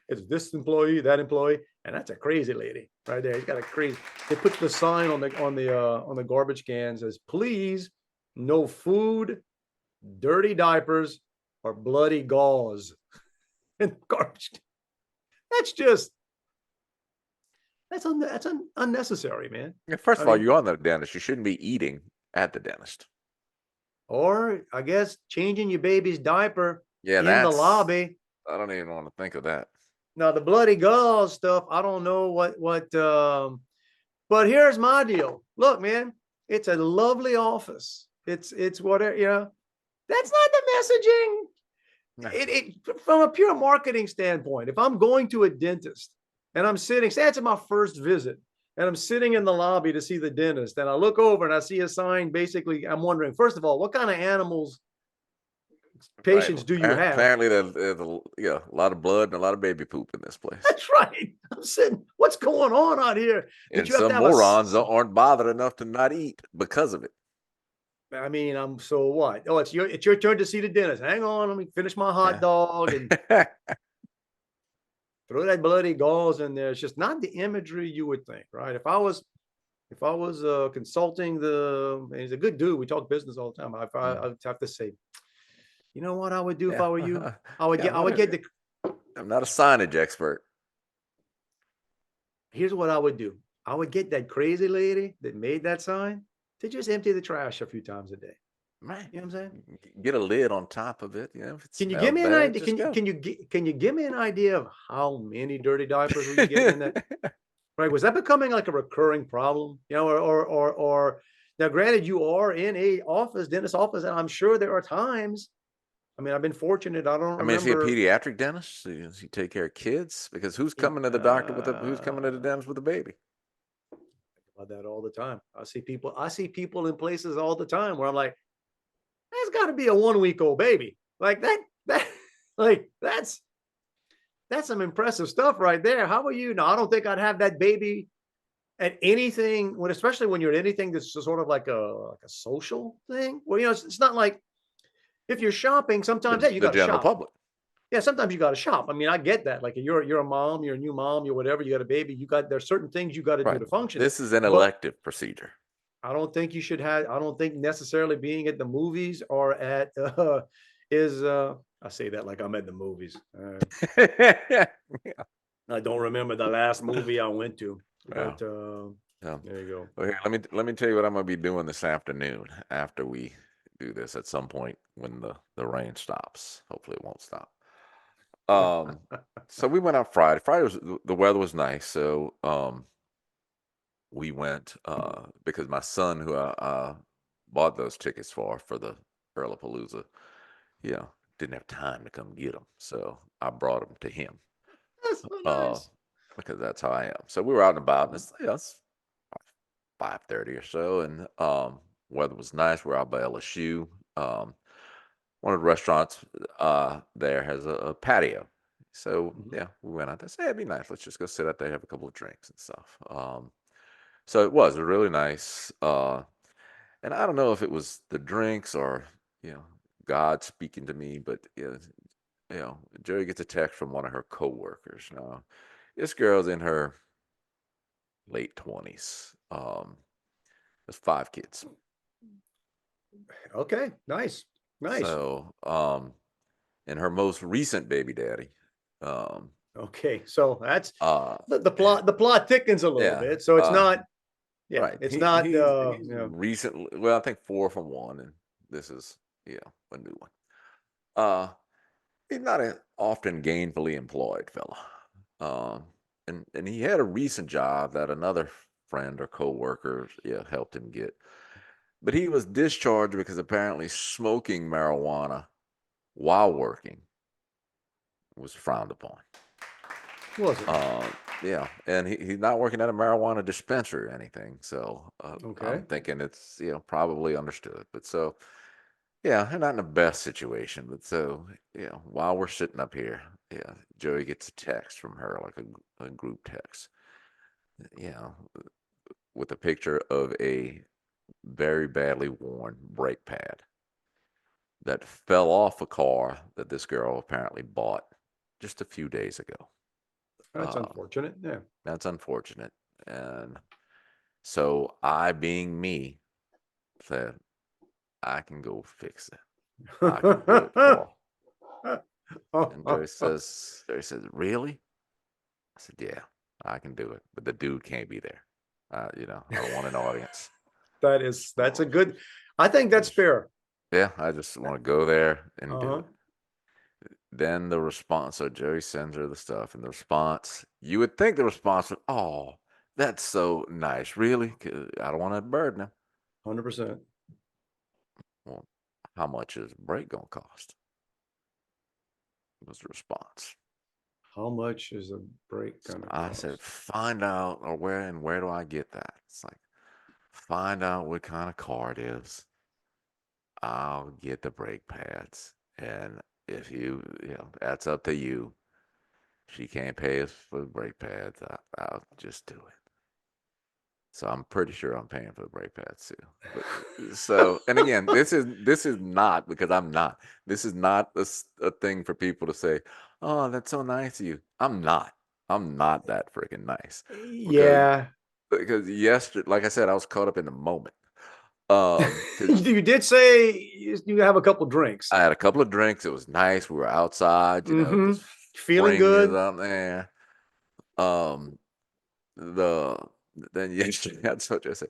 It's this employee, that employee, and that's a crazy lady right there. He's got a crazy. They put the sign on the garbage cans as please no food, dirty diapers, or bloody gauze in garbage. That's just that's unnecessary, man. Yeah, first I of all, mean, you're on the dentist. You shouldn't be eating at the dentist. or I guess changing your baby's diaper Yeah, in the that's. lobby. I don't even want to think of that. Now the bloody gauze stuff, I don't know what but here's my deal. Look, man, it's a lovely office. It's whatever, that's not the messaging. No. It from a pure marketing standpoint, if I'm going to a dentist and I'm sitting, say it's my first visit, and I'm sitting in the lobby to see the dentist, and I look over and I see a sign. Basically, I'm wondering, first of all, what kind of animals patients do you have? Apparently, there's a lot of blood and a lot of baby poop in this place. That's right. I'm sitting. What's going on out here? And some morons aren't bothered enough to not eat because of it. I mean, I'm so what? Oh, it's your turn to see the dentist. Hang on, let me finish my hot dog and throw that bloody gauze in there. It's just not the imagery you would think, right? If I was consulting he's a good dude. We talk business all the time. I'd have to say, you know what I would do if I were you? I would get the. I'm not a signage expert. Here's what I would do. I would get that crazy lady that made that sign to just empty the trash a few times a day. Right. You know what I'm saying? Get a lid on top of it. Can you give me an idea? Can you give me an idea of how many dirty diapers were you getting in that? Right? Was that becoming like a recurring problem? Or now, granted, you are in a dentist office, and I'm sure there are times. I mean, I've been fortunate. I don't remember. Is he a pediatric dentist? Does he take care of kids? Because who's coming to the doctor who's coming to the dentist with a baby? About that all the time. I see people in places all the time where I'm like, that's got to be a 1-week-old baby. Like that's some impressive stuff right there. How are you? No, I don't think I'd have that baby at anything especially when you're at anything that's sort of like a social thing. Well, it's not like if you're shopping, sometimes you got to shop. The general public. Yeah, sometimes you got to shop. I mean, I get that. Like you're a mom, you're a new mom, you're whatever, you got a baby, there's certain things you got to do to function. This is an elective procedure. I don't think you should have, I don't think necessarily being at the movies or at, I say that like I'm at the movies. Yeah. I don't remember the last movie I went to, but Yeah. there you go. Well, here, let me tell you what I'm going to be doing this afternoon after we do this at some point when the rain stops. Hopefully it won't stop. So we went out Friday. The weather was nice, so we went because my son, who I bought those tickets for the Palooza, didn't have time to come get them, so I brought them to him. That's so nice. Because that's how I am. So we were out and about, and it's 5:30 or so, and weather was nice. We're out by LSU. One of the restaurants there has a patio. So, we went out there. Said, hey, it'd be nice. Let's just go sit out there, have a couple of drinks and stuff. So it was really nice. And I don't know if it was the drinks or, God speaking to me, but, Jerry gets a text from one of her coworkers. Now, this girl's in her late 20s. There's 5 kids. Okay, nice. So, and her most recent baby daddy. Okay, so that's the plot. The plot thickens a little bit, so it's not. Yeah, right. It's not. He's recently, well, I think 4 from one, and this is a new one. He's not an often gainfully employed fella, and he had a recent job that another friend or coworker helped him get. But he was discharged because apparently smoking marijuana while working was frowned upon. Was it? Yeah, and he's not working at a marijuana dispensary or anything. So I'm thinking it's probably understood. But so Yeah, they're not in the best situation, but so while we're sitting up here, Joey gets a text from her, like a group text, you know, with a picture of a very badly worn brake pad that fell off a car that this girl apparently bought just a few days ago. That's Uh, unfortunate. Yeah. that's unfortunate. And so I, being me, said, I can go fix it. I can do it for her. And Joey says, really? I said, yeah, I can do it. But the dude can't be there. I don't want an audience. That's a good. I think that's fair. Yeah, I just want to go there and do Uh-huh. it. Then the response, so Joey sends her the stuff, and the response, you would think the response would, oh, that's so nice. Really? 'Cause I don't want to burden him. 100%. Well, how much is a break going to cost? Was the response. How much is a break So gonna I cost? said, find out, or where do I get that? It's like, find out what kind of car it is. I'll get the brake pads. And if that's up to you. She can't pay us for the brake pads. I'll just do it. So I'm pretty sure I'm paying for the brake pads too. But so, and again, this is not because I'm not. This is not a thing for people to say, "Oh, that's so nice of you." I'm not. I'm not that freaking nice because Yeah. yesterday, like I said, I was caught up in the moment. Because You did say you have a couple drinks. I had a couple of drinks. It was nice. We were outside. The Mm-hmm. Feeling spring is good. out there. Um, the then yesterday I told you, I said,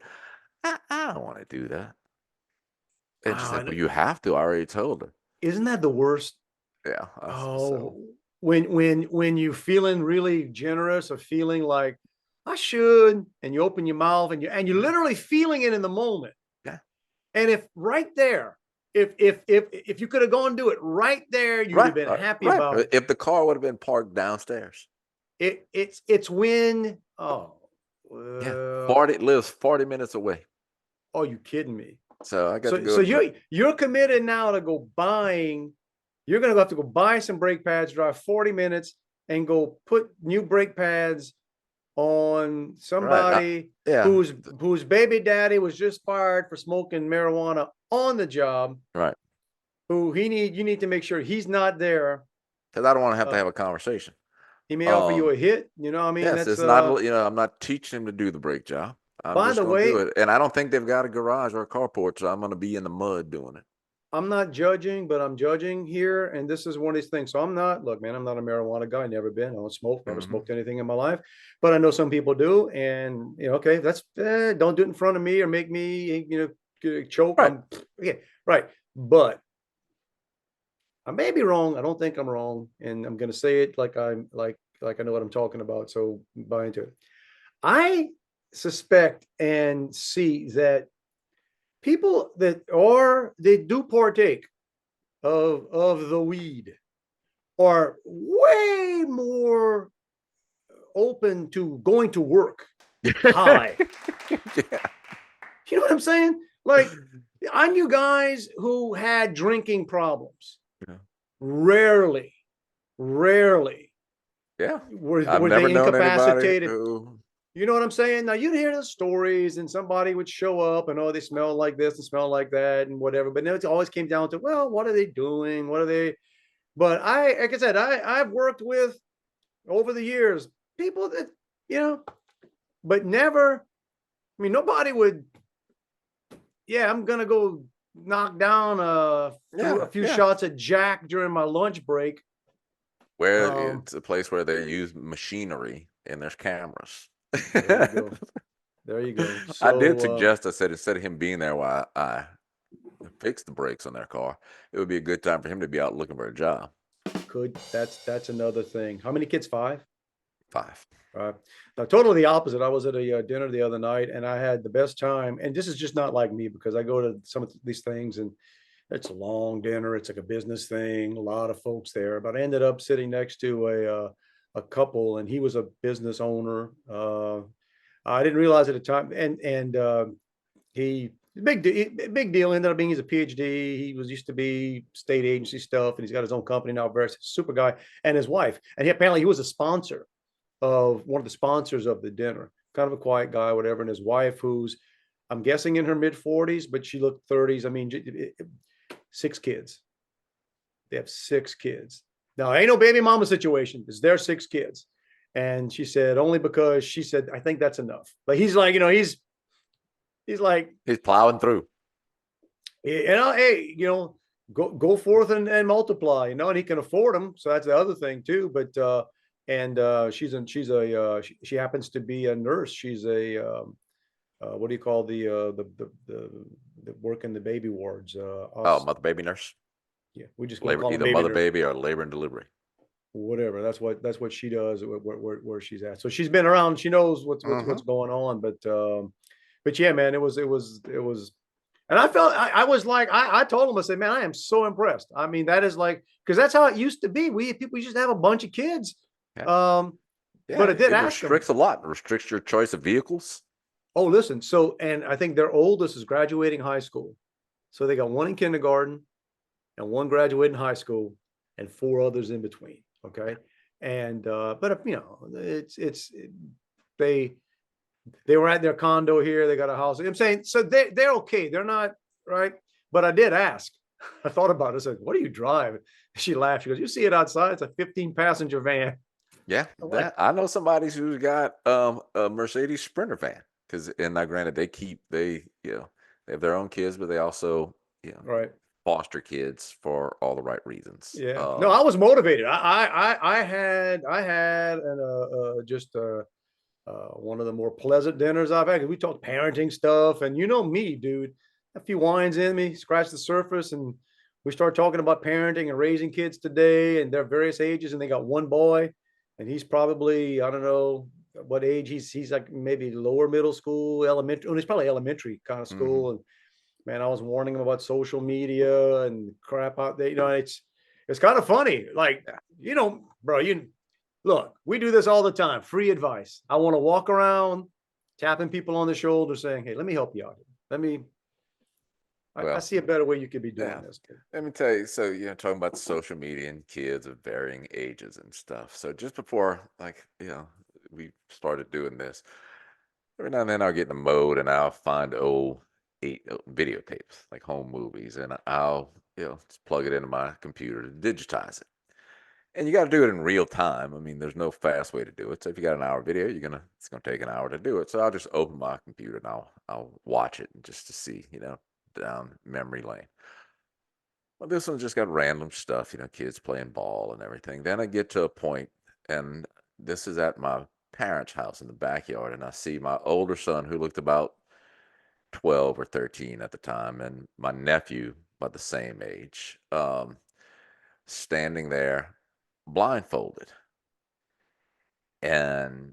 I don't want to do that. And she's Wow. like, well, you have to. I already told her. Isn't that the worst? Yeah. So Oh, when you feeling really generous or feeling like I should, and you open your mouth and you're literally feeling it in the moment. yeah. And if right there, if you could have gone do it right there, you'd have Right. been happy Right. about it. If the car would have been parked downstairs. It's when Yeah. well, 40 lives 40 minutes away. oh, you kidding me? So I got to So go to you're committed now to go buying. You're gonna have to go buy some brake pads, drive 40 minutes, and go put new brake pads on right. somebody Yeah. whose baby daddy was just fired for smoking marijuana on the job. Right. Who you need to make sure he's not there. Because I don't want to have to Uh, have a conversation. he may offer you Um, a hit. You know, what I mean, yes, that's it's not, I'm not teaching him to do the brake job. I'm by just the going to do way, it. And I don't think they've got a garage or a carport, so I'm going to be in the mud doing it. I'm not judging, but I'm judging here. And this is one of these things. So I'm not, look, man, I'm not a marijuana guy. Never been. I don't smoke, never Mhm. smoked anything in my life. But I know some people do. And, okay, that's, don't do it in front of me or make me, choke. Right. Okay, right. But I may be wrong. I don't think I'm wrong. And I'm going to say it like like I know what I'm talking about. So buy into it. I suspect and see that people they do partake of the weed are way more open to going to work high. Yeah. You know what I'm saying? Like I knew guys who had drinking problems. Yeah. Rarely, rarely Yeah. I've were never they known anybody incapacitated. who. You know what I'm saying? Now you'd hear the stories, and somebody would show up, and they smell like this and smell like that, and whatever. But then it always came down to, well, what are they doing? What are they? But like I said, I've worked with over the years people that but never. I mean, nobody would. Yeah, I'm gonna go knock down a Yeah. few Yeah. shots of Jack during my lunch break. Where Um, it's a place where they use machinery and there's cameras. there you go. There you go. I did So suggest, I said, instead of him being there while I fixed the brakes on their car, it would be a good time for him to be out looking for a job. that's another thing. How many kids? 5. 5. Now, totally the opposite. I was at a dinner the other night, and I had the best time. And this is just not like me because I go to some of these things, and it's a long dinner. It's like a business thing. A lot of folks there, but I ended up sitting next to a couple, and he was a business owner. I didn't realize at the time, and he Big deal. Ended up being he's a PhD. He was used to be state agency stuff, and he's got his own company now. Very super guy, and his wife. And apparently he was a sponsor of one of the sponsors of the dinner. Kind of a quiet guy, whatever. And his wife, who's I'm guessing in her mid-40s, but she looked 30s. I mean, 6 kids. They have 6 kids. Now, ain't no baby mama situation. It's their 6 kids. And she said, only because she said, I think that's enough. But he's like, he's like, He's plowing through. hey, go forth and multiply, and he can afford them. So that's the other thing too. But she happens to be a nurse. She's a what do you call the work in the baby wards? Mother baby nurse. Yeah, we just labor, call either baby mother nurse. baby or labor and delivery. Whatever. That's what she does. Where she's at. So she's been around. She knows what's going on. But yeah, man, it was. And I was like, I told him, I said, man, I am so impressed. I mean, that is like, because that's how it used to be. We used to have a bunch of kids. Yeah. But it restricts a lot. It restricts your choice of vehicles. Oh, listen. So, and I think their oldest is graduating high school. So they got one in kindergarten and one graduating high school and 4 others in between. Okay. And, but they were at their condo here. They got a house. I'm saying, so they're okay. They're not right. But I did ask. I thought about it. I said, "What do you drive?" She laughed. She goes, "You see it outside? It's a 15-passenger van." Yeah, I know somebody who's got a Mercedes Sprinter van and now granted they have their own kids, but they also right foster kids for all the right reasons. Yeah. No, I was motivated. I had just one of the more pleasant dinners I've had. We talked parenting stuff, and me, dude, a few wines in me, scratch the surface, and we start talking about parenting and raising kids today, and their various ages. And they got one boy, and he's probably, I don't know what age he's like, maybe lower middle school, elementary. He's probably elementary kind of school. And man, I was warning him about social media and crap out there. It's kind of funny. Like, bro, look, we do this all the time. Free advice. I want to walk around tapping people on the shoulder saying, hey, let me help you out. I see a better way you could be doing this. Let me tell you. So, talking about social media and kids of varying ages and stuff. So just before, we started doing this, every now and then I'll get in the mode and I'll find old videotapes, like home movies, and I'll, just plug it into my computer to digitize it. And you got to do it in real time. I mean, there's no fast way to do it. So if you got an hour video, it's gonna take an hour to do it. So I'll just open my computer and I'll watch it just to see, down memory lane. Well, this one's just got random stuff, kids playing ball and everything. Then I get to a point, and this is at my parents' house in the backyard, and I see my older son, who looked about 12 or 13 at the time, and my nephew about the same age, standing there blindfolded. And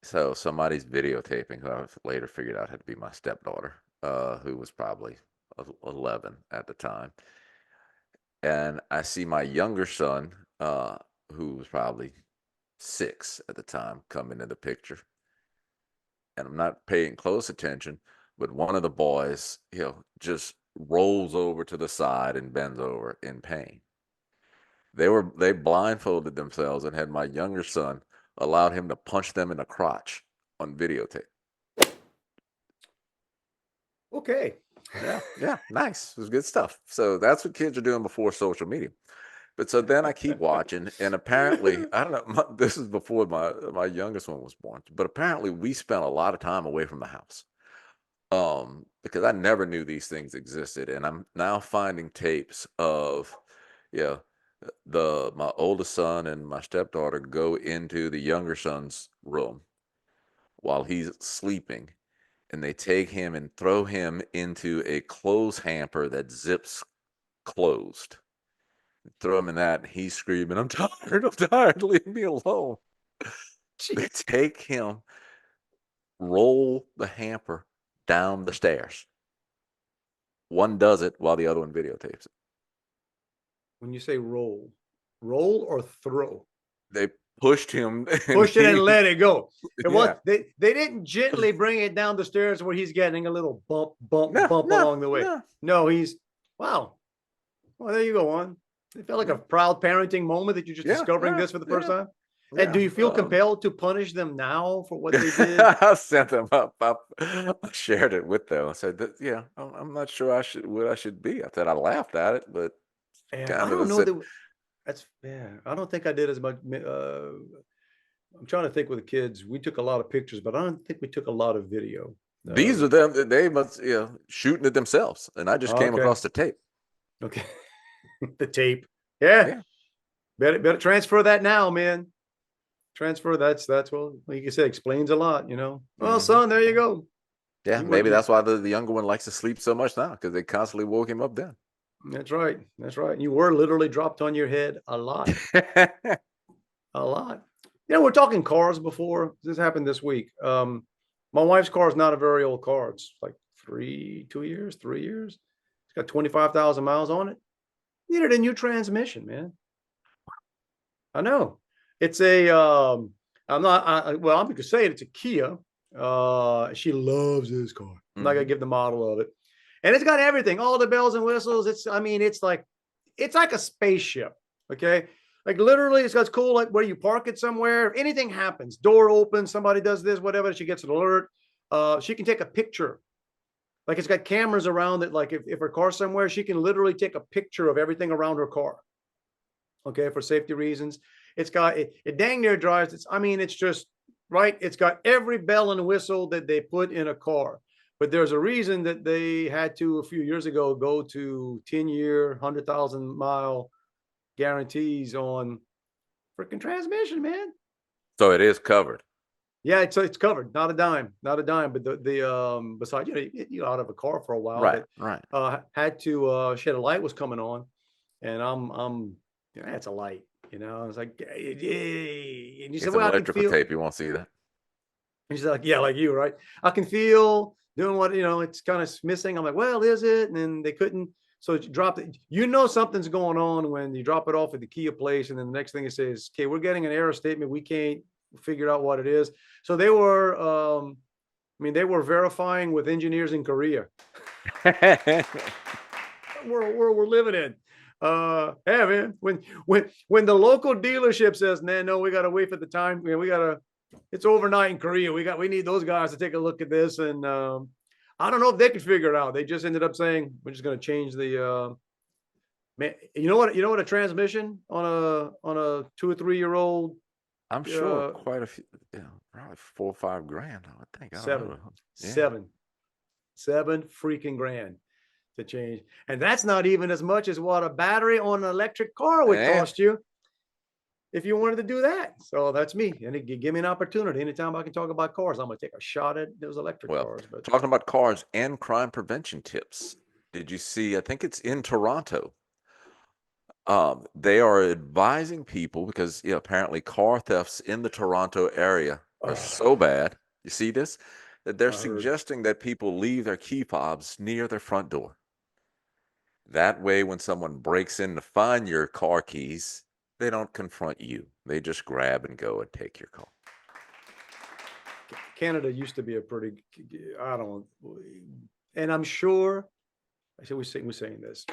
so somebody's videotaping, who I later figured out had to be my stepdaughter, who was probably 11 at the time. And I see my younger son, who was probably 6 at the time, come into the picture. And I'm not paying close attention, but one of the boys, just rolls over to the side and bends over in pain. They blindfolded themselves and had my younger son allowed him to punch them in the crotch on videotape. Okay. Yeah, nice. It was good stuff. So that's what kids are doing before social media. But so then I keep watching, and apparently, I don't know, this is before my youngest one was born, but apparently we spent a lot of time away from the house. Because I never knew these things existed, and I'm now finding tapes of, my oldest son and my stepdaughter go into the younger son's room while he's sleeping, and they take him and throw him into a clothes hamper that zips closed. Throw him in that, and he's screaming, I'm tired, leave me alone. They take him, roll the hamper down the stairs. One does it while the other one videotapes it. When you say roll or throw? pushed him. Pushed it and let it go. It was Yeah. they didn't gently bring it down the stairs where he's getting a little bump No, along the way. no. No, he's wow. Well, there you go, on. It felt like a proud parenting moment that you're just discovering this for the first time. And do you feel compelled to punish them now for what they did? I sent them up. I shared it with them. I said that, yeah, I'm not sure what I should be. I said I laughed at it, but I kind of don't know said, that that's I don't think I did as much. I'm trying to think with the kids. We took a lot of pictures, but I don't think we took a lot of video. these are them. They must, shooting it themselves, and I just came Okay. across the tape. Okay. The tape. Yeah. Better transfer that now, man. Transfer that's well, like you said, explains a lot, Well, son, there you go. Yeah, maybe that's why the younger one likes to sleep so much now, because they constantly woke him up then. That's right. That's right. You were literally dropped on your head a lot. A lot. We're talking cars before. This happened this week. My wife's car is not a very old car. It's like 3 years. It's got 25,000 miles on it. Needed a new transmission, man. I know. It's a I'm going to say it's a Kia. She loves this car. I'm not gonna give the model of it. And it's got everything, all the bells and whistles. It's like a spaceship. Okay. Like literally, it's cool, like where you park it somewhere. If anything happens, door opens, somebody does this, whatever, she gets an alert. She can take a picture. Like it's got cameras around it. Like if her car's somewhere, she can literally take a picture of everything around her car. Okay, for safety reasons. It's got it dang near drives. It's just right. It's got every bell and whistle that they put in a car. But there's a reason that they had to a few years ago go to 10-year, 100,000 mile guarantees on freaking transmission, man. So it is covered. Yeah, it's covered. Not a dime. But the besides, you out of a car for a while. Right. Had to she had a light was coming on, and I'm that's a light. I was like, yay. And you said, well, I can feel tape. You won't see that. And she's like, yeah, like you, right? I can feel doing what, it's kind of missing. I'm like, well, is it? And then they couldn't. So you dropped it. Something's going on when you drop it off at the Kia place. And then the next thing it says, okay, we're getting an error statement. We can't figure out what it is. So they were, they were verifying with engineers in Korea. we're living in. Yeah, man. When the local dealership says, "Man, no, we gotta wait for the time. It's overnight in Korea. We need those guys to take a look at this." And I don't know if they could figure it out. They just ended up saying, "We're just gonna change the." Man, you know what? A transmission on a 2 or 3 year old. I'm sure quite a few. Probably $4 or $5 grand. I would think. Seven freaking grand to change, and that's not even as much as what a battery on an electric car would cost you if you wanted to do that. So that's me, and it give me an opportunity. Anytime I can talk about cars, I'm gonna take a shot at those electric cars. But talking about cars and crime prevention tips, did you see? I think it's in Toronto. They are advising people because apparently car thefts in the Toronto area are so bad. You see this? That they're suggesting that people leave their key fobs near their front door. That way, when someone breaks in to find your car keys, they don't confront you. They just grab and go and take your car. Canada used to be a pretty, and I'm sure, we're saying this.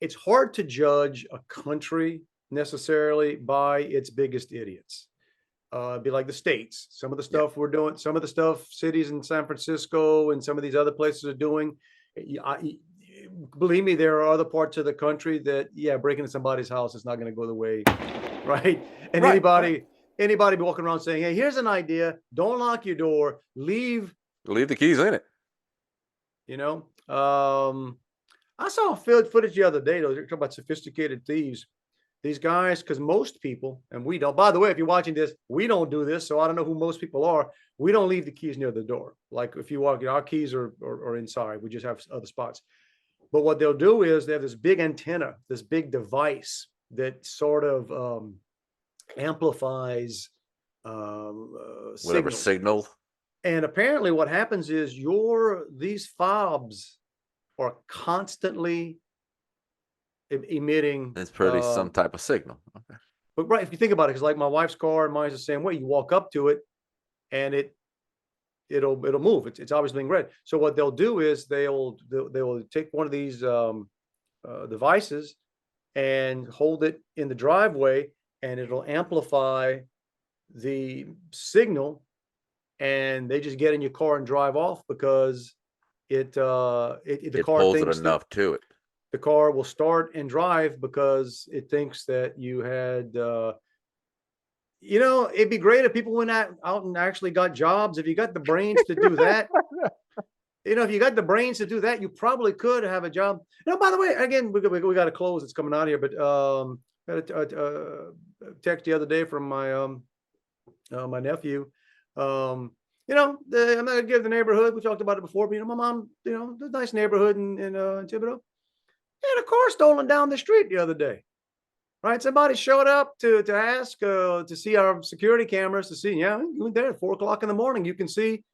It's hard to judge a country necessarily by its biggest idiots. Be like the States. Some of the stuff we're doing, some of the stuff cities in San Francisco and some of these other places are doing. Believe me, there are other parts of the country that, breaking into somebody's house is not going to go the way, right? And anybody walking around saying, "Hey, here's an idea. Don't lock your door. Leave the keys in it." I saw footage the other day. They're talking about sophisticated thieves. These guys, because most people, and we don't, by the way, if you're watching this, we don't do this. So I don't know who most people are. We don't leave the keys near the door. Like if you walk, our keys are inside. We just have other spots. But what they'll do is they have this big antenna, this big device that sort of amplifies whatever signal. And apparently what happens is these fobs are constantly emitting. It's pretty some type of signal. Okay. But right, if you think about it, because like my wife's car and mine's the same way. You walk up to it, and it'll move. It's obviously being read. So what they'll do is they will take one of these devices and hold it in the driveway, and it'll amplify the signal, and they just get in your car and drive off because the It car pulls it thinks that enough to it. the car will start and drive because it thinks that you had it'd be great if people went out and actually got jobs. If you got the brains to do that, if you got the brains to do that, you probably could have a job. By the way, again, we got to close. It's coming out here, but got a text the other day from my nephew. I'm not gonna give the neighborhood. We talked about it before, but my mom, the nice neighborhood in Thibodeau. Had a car stolen down the street the other day. Right, somebody showed up to ask to see our security cameras to see. Yeah, you went there at 4:00 in the morning. You can see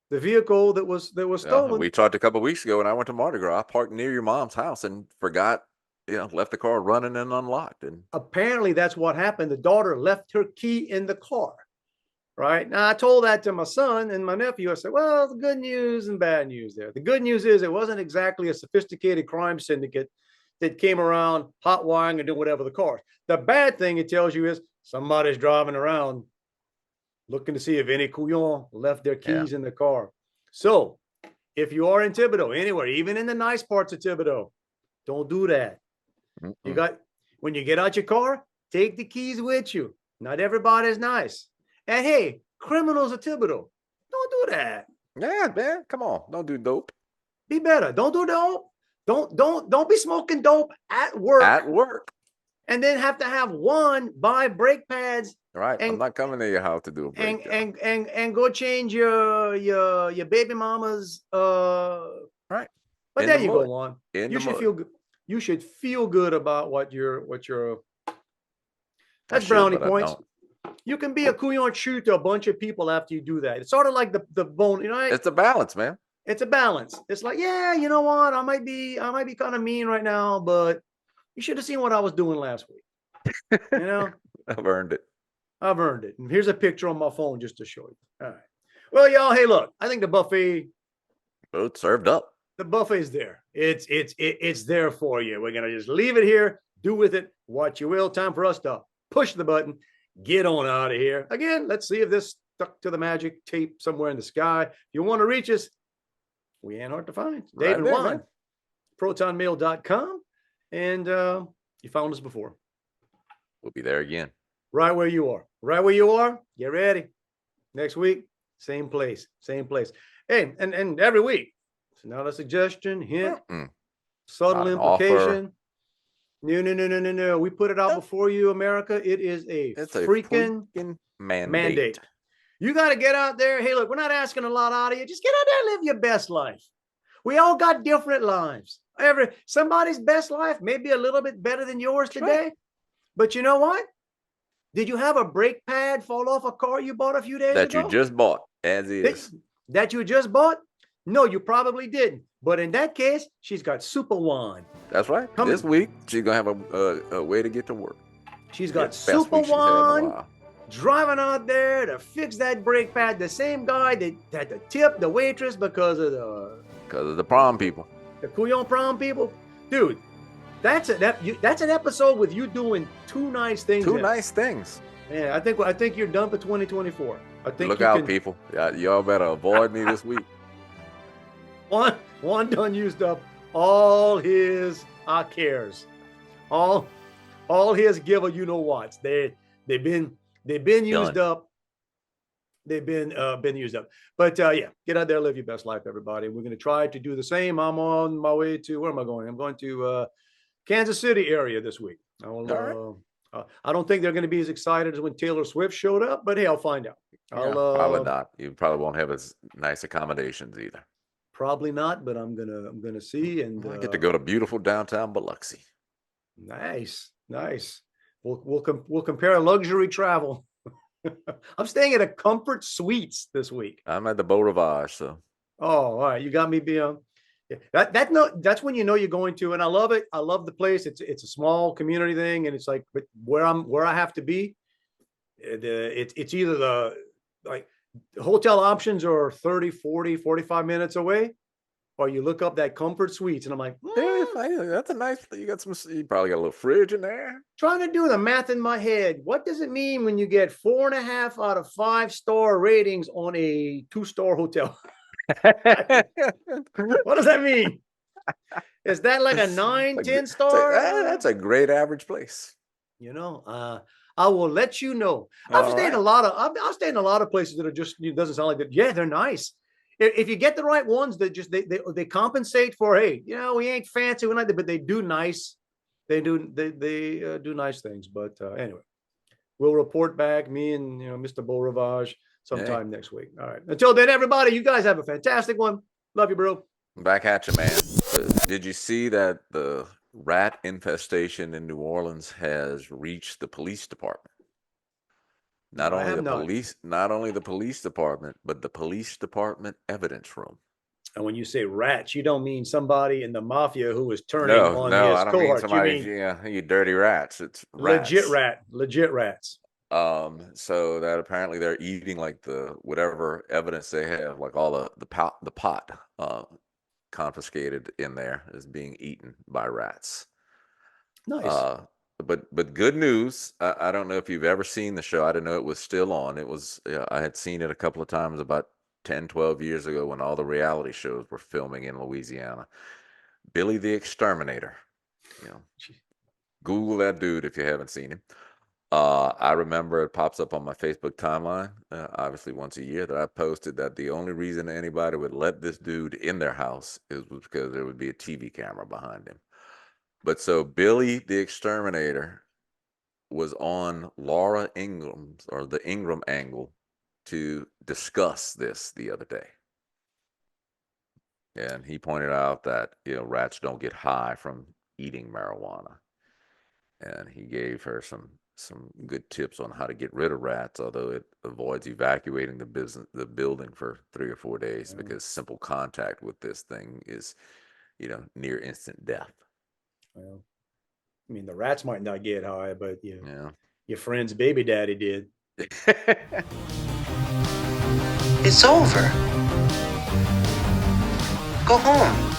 the vehicle that was stolen. We talked a couple of weeks ago, and I went to Mardi Gras. I parked near your mom's house and forgot, left the car running and unlocked. And apparently, that's what happened. The daughter left her key in the car. Right now, I told that to my son and my nephew. I said, "Well, the good news and bad news there. The good news is it wasn't exactly a sophisticated crime syndicate that came around hot wiring and doing whatever the cars. The bad thing it tells you is somebody's driving around looking to see if any couillon left their keys in the car. So if you are in Thibodeau, anywhere, even in the nice parts of Thibodeau, don't do that. When you get out your car, take the keys with you. Not everybody's nice. And hey, criminals of Thibodeau, don't do that. Yeah, man, come on, don't do dope. Be better. Don't do dope. Don't be smoking dope at work. At work. And then have to have one buy brake pads. Right. I'm not coming to your house to do a brake job. And go change your baby mama's right. But there you go, Juan. You should feel good about what you're that's brownie points. You can be a couillon shoot to a bunch of people after you do that. It's sort of like the bone, It's a balance, man. It's a balance. It's like, yeah, you know what? I might be kind of mean right now, but you should have seen what I was doing last week. I've earned it. And here's a picture on my phone just to show you. All right. Well, y'all, hey, look, I think the buffet. Oh, it's served up. The buffet's there. It's there for you. We're gonna just leave it here. Do with it what you will. Time for us to push the button. Get on out of here. Again, let's see if this stuck to the magic tape somewhere in the sky. If you want to reach us, we ain't hard to find. Dave and Juan, protonmail.com. And you found us before. We'll be there again. Right where you are. Right where you are. Get ready. Next week, same place. Hey, and every week. It's not a suggestion, hint, subtle implication. Offer. No. We put it out before you, America. It's a freaking mandate. You got to get out there. Hey, look, we're not asking a lot out of you. Just get out there and live your best life. We all got different lives. Somebody's best life may be a little bit better than yours today. Right. But you know what? Did you have a brake pad fall off a car you bought a few days ago? That you just bought, as is. That you just bought? No, you probably didn't. But in that case, she's got Super Juan. That's right. This week, she's going to have a way to get to work. She's got Super Juan driving out there to fix that brake pad. The same guy that had to tip the waitress because of the prom people. The couillon prom people. Dude, that's an episode with you doing two nice things. Nice things. Yeah, I think you're done for 2024. Look out, people. Y'all better avoid me this week. Juan done used up all his cares. All his giver, you know what's. They've been used up. They've been used up. But yeah, get out there, live your best life, everybody. We're going to try to do the same. I'm on my way to, where am I going? I'm going to Kansas City area this week. I don't think they're going to be as excited as when Taylor Swift showed up, but hey, I'll find out. Probably not. You probably won't have as nice accommodations either. Probably not, but I'm gonna see. And I get to go to beautiful downtown Biloxi. Nice. We'll compare luxury travel. I'm staying at a Comfort Suites this week. I'm at the Beau Rivage, so. Oh, all right. You got me being. Yeah, that's when you know you're going to, and I love it. I love the place. It's a small community thing, and it's like, but where I have to be, it's either the like hotel options are 30, 40, 45 minutes away, or you look up that comfort suites, and I'm like, Yeah, that's a nice. You got some. You probably got a little fridge in there. trying to do the math in my head. What does it mean when you get 4.5 out of 5-star ratings on a 2-star hotel? What does that mean? Is that like a 9, 10 star? That's a great average place. I will let you know. I've stayed in a lot of places that are just, it doesn't sound like that. Yeah, they're nice. If you get the right ones that just they compensate for, hey, we ain't fancy, we're not, but they do nice. They do nice things. But anyway, we'll report back, me and Mr. Beau Rivage sometime next week. All right. Until then, everybody, you guys have a fantastic one. Love you, bro. Back at you, man. Did you see that the rat infestation in New Orleans has reached the police department? Not only the police department, but the police department evidence room. And when you say rats, you don't mean somebody in the mafia who was turning on his I don't mean cohort. somebody. You dirty rats. It's rats. Legit rats. So that apparently they're eating like the whatever evidence they have, like all the pot confiscated in there is being eaten by rats. Nice. But good news. I don't know if you've ever seen the show. I didn't know it was still on. It was. I had seen it a couple of times about 10, 12 years ago when all the reality shows were filming in Louisiana. Billy the Exterminator. Google that dude if you haven't seen him. I remember it pops up on my Facebook timeline, obviously once a year, that I posted that the only reason anybody would let this dude in their house was because there would be a TV camera behind him. But so Billy the Exterminator was on Laura Ingram's or the Ingram angle to discuss this the other day. And he pointed out that, rats don't get high from eating marijuana. And he gave her some good tips on how to get rid of rats, although it avoids evacuating the building for 3 or 4 days because simple contact with this thing is, near instant death. Well, I mean, the rats might not get high, but your friend's baby daddy did. It's over. Go home.